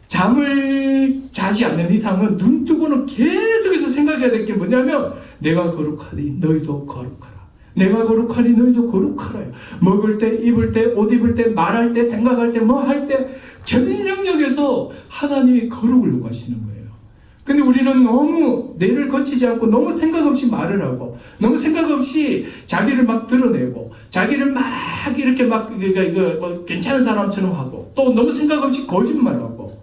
Speaker 1: 잠을 자지 않는 이상은 눈 뜨고는 계속해서 생각해야 될 게 뭐냐면 내가 거룩하니 너희도 거룩하라. 내가 거룩하니 너희도 거룩하라요. 먹을 때, 입을 때, 옷 입을 때, 말할 때, 생각할 때, 뭐 할 때 전 영역에서 하나님이 거룩을 요구하시는 거예요. 근데 우리는 너무 뇌를 거치지 않고 너무 생각 없이 말을 하고 너무 생각 없이 자기를 막 드러내고 자기를 막 이렇게 막 뭐 괜찮은 사람처럼 하고 또 너무 생각 없이 거짓말하고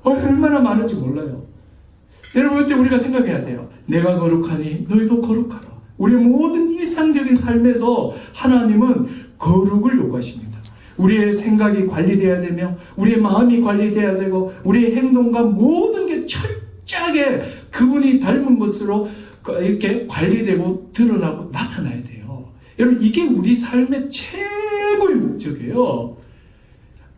Speaker 1: 얼마나 많은지 몰라요. 여러분, 그때 우리가 생각해야 돼요. 내가 거룩하니 너희도 거룩하라. 우리의 모든 일상적인 삶에서 하나님은 거룩을 요구하십니다. 우리의 생각이 관리돼야 되며 우리의 마음이 관리돼야 되고 우리의 행동과 모든 게 철저하게 그분이 닮은 것으로 이렇게 관리되고 드러나고 나타나야 돼요. 여러분, 이게 우리 삶의 최고의 목적이에요.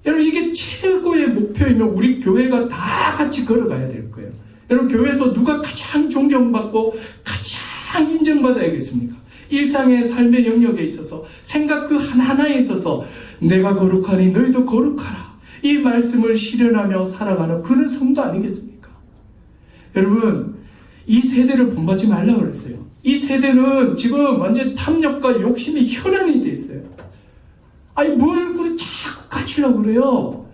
Speaker 1: 여러분, 이게 최고의 목표이면 우리 교회가 다 같이 걸어가야 될 거예요. 여러분, 교회에서 누가 가장 존경받고 가장 인정받아야겠습니까? 일상의 삶의 영역에 있어서 생각 그 하나하나에 있어서 내가 거룩하니 너희도 거룩하라. 이 말씀을 실현하며 살아가는 그런 성도 아니겠습니까? 여러분, 이 세대를 본받지 말라고 그랬어요. 이 세대는 지금 완전 탐욕과 욕심이 현안이 돼 있어요. 아니, 뭘 그렇게 자꾸 가지려고 그래요?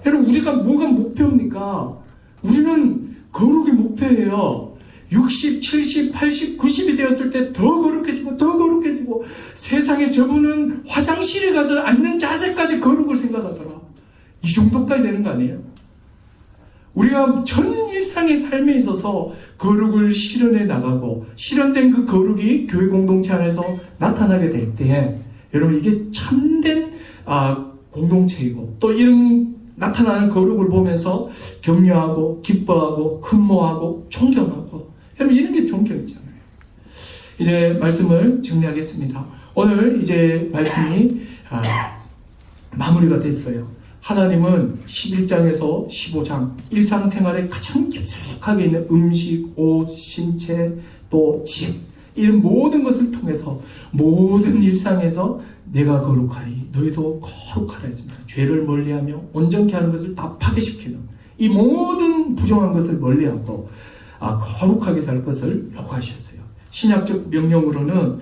Speaker 1: 여러분, 우리가 뭐가 목표입니까? 우리는 거룩이 목표예요. 60, 70, 80, 90이 되었을 때 더 거룩해지고 더 거룩해지고 세상에 저분은 화장실에 가서 앉는 자세까지 거룩을 생각하더라. 이 정도까지 되는 거 아니에요? 우리가 전 일상의 삶에 있어서 거룩을 실현해 나가고 실현된 그 거룩이 교회 공동체 안에서 나타나게 될 때에 여러분, 이게 참된 공동체이고 또 이런 나타나는 거룩을 보면서 격려하고 기뻐하고 흠모하고 존경하고 여러분, 이런 게 존경이잖아요. 이제 말씀을 정리하겠습니다. 오늘 이제 말씀이 마무리가 됐어요. 하나님은 11장에서 15장 일상생활에 가장 깊숙하게 있는 음식, 옷, 신체, 또 집 이런 모든 것을 통해서 모든 일상에서 내가 거룩하니 너희도 거룩하라 했습니다. 죄를 멀리하며 온전케 하는 것을 다 파괴시키는 이 모든 부정한 것을 멀리하고 거룩하게 살 것을 요구하셨어요. 신약적 명령으로는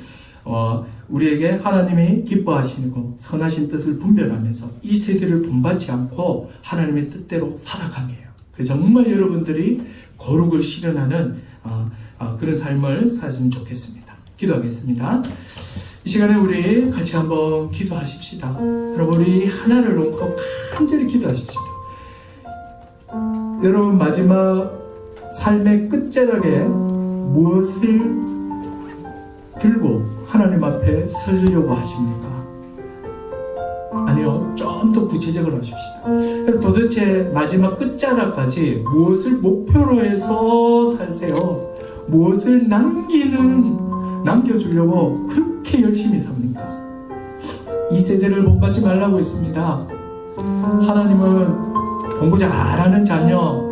Speaker 1: 우리에게 하나님이 기뻐하시고 선하신 뜻을 분별하면서 이 세대를 본받지 않고 하나님의 뜻대로 살아감이에요. 그래서 정말 여러분들이 거룩을 실현하는 그런 삶을 사셨으면 좋겠습니다. 기도하겠습니다. 이 시간에 우리 같이 한번 기도하십시다. 여러분, 우리 하나를 놓고 간절히 기도하십시다. 여러분, 마지막 삶의 끝자락에 무엇을 들고 하나님 앞에 서려고 하십니까? 아니요, 좀 더 구체적으로 하십시다. 도대체 마지막 끝자락까지 무엇을 목표로 해서 살세요? 무엇을 남겨주려고 그렇게 열심히 삽니까? 이 세대를 본받지 말라고 했습니다. 하나님은 공부 잘하는 자녀,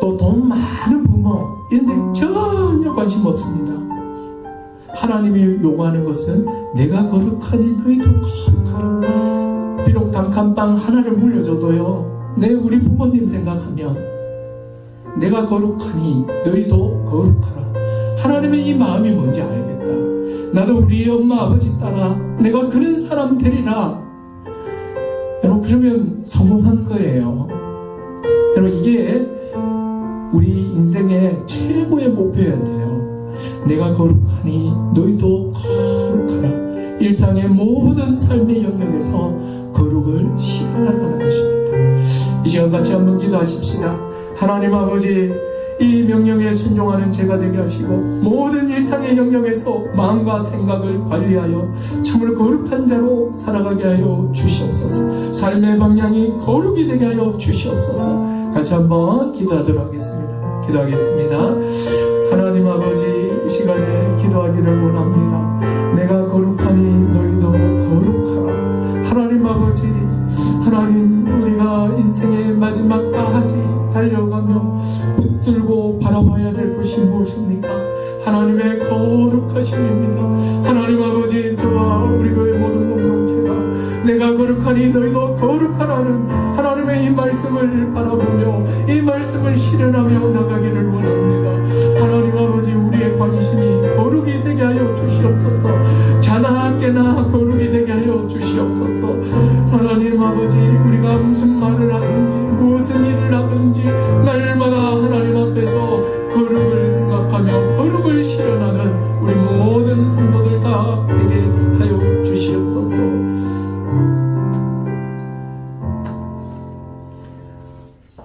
Speaker 1: 또 돈 많은 부모 이런 데 전혀 관심 없습니다. 하나님이 요구하는 것은 내가 거룩하니 너희도 거룩하라. 비록 단칸방 하나를 물려줘도요, 우리 부모님 생각하면 내가 거룩하니 너희도 거룩하라. 하나님의 이 마음이 뭔지 알겠다. 나도 우리 엄마 아버지 따라 내가 그런 사람 되리라. 여러분, 그러면 성공한 거예요. 여러분, 이게 우리 인생의 최고의 목표여야 돼요. 내가 거룩하니 너희도 거룩하라. 일상의 모든 삶의 영역에서 거룩을 실현하라는 것입니다. 이 시간 같이 한번 기도하십시다. 하나님 아버지, 이 명령에 순종하는 제가 되게 하시고 모든 일상의 영역에서 마음과 생각을 관리하여 참으로 거룩한 자로 살아가게 하여 주시옵소서. 삶의 방향이 거룩이 되게 하여 주시옵소서. 같이 한번 기도하도록 하겠습니다. 하나님 아버지, 이 시간에 기도하기를 원합니다. 내가 거룩하니 너희도 거룩하라. 하나님 아버지, 하나님, 우리가 인생의 마지막까지 달려가며 붙들고 바라봐야 될 것이 무엇입니까? 하나님의 거룩하심입니다. 하나님 아버지, 저와 우리 교회 모든 공동체가 내가 거룩하니 너희도 거룩하라는 하나님의 이 말씀을 바라보며 이 말씀을 실현하며 나가기를 원합니다. 하나님 아버지, 우리의 관심이 거룩이 되게 하여 주시옵소서. 자나 깨나 거룩이 되게 하여 주시옵소서. 하나님 아버지, 우리가 무슨 말을 하든지 무슨 일을 하든지 날마다 하나님 앞에서 거룩을 생각하며 거룩을 실현하는 우리 모든 성도들 다 되게 하여 주시옵소서.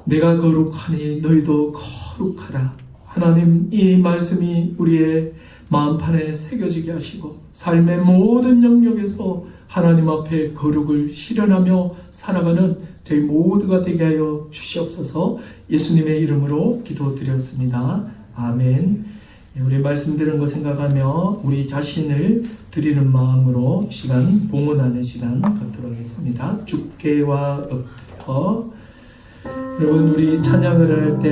Speaker 1: 내가 거룩하니 너희도 거룩하라. 하나님, 이 말씀이 우리의 마음판에 새겨지게 하시고 삶의 모든 영역에서 하나님 앞에 거룩을 실현하며 살아가는 저희 모두가 되게 하여 주시옵소서. 예수님의 이름으로 기도드렸습니다. 아멘. 우리 말씀 들은 거 생각하며 우리 자신을 드리는 마음으로 시간, 봉헌하는 시간 갖도록 하겠습니다. 주께와 엎드려. 여러분, 우리 찬양을 할 때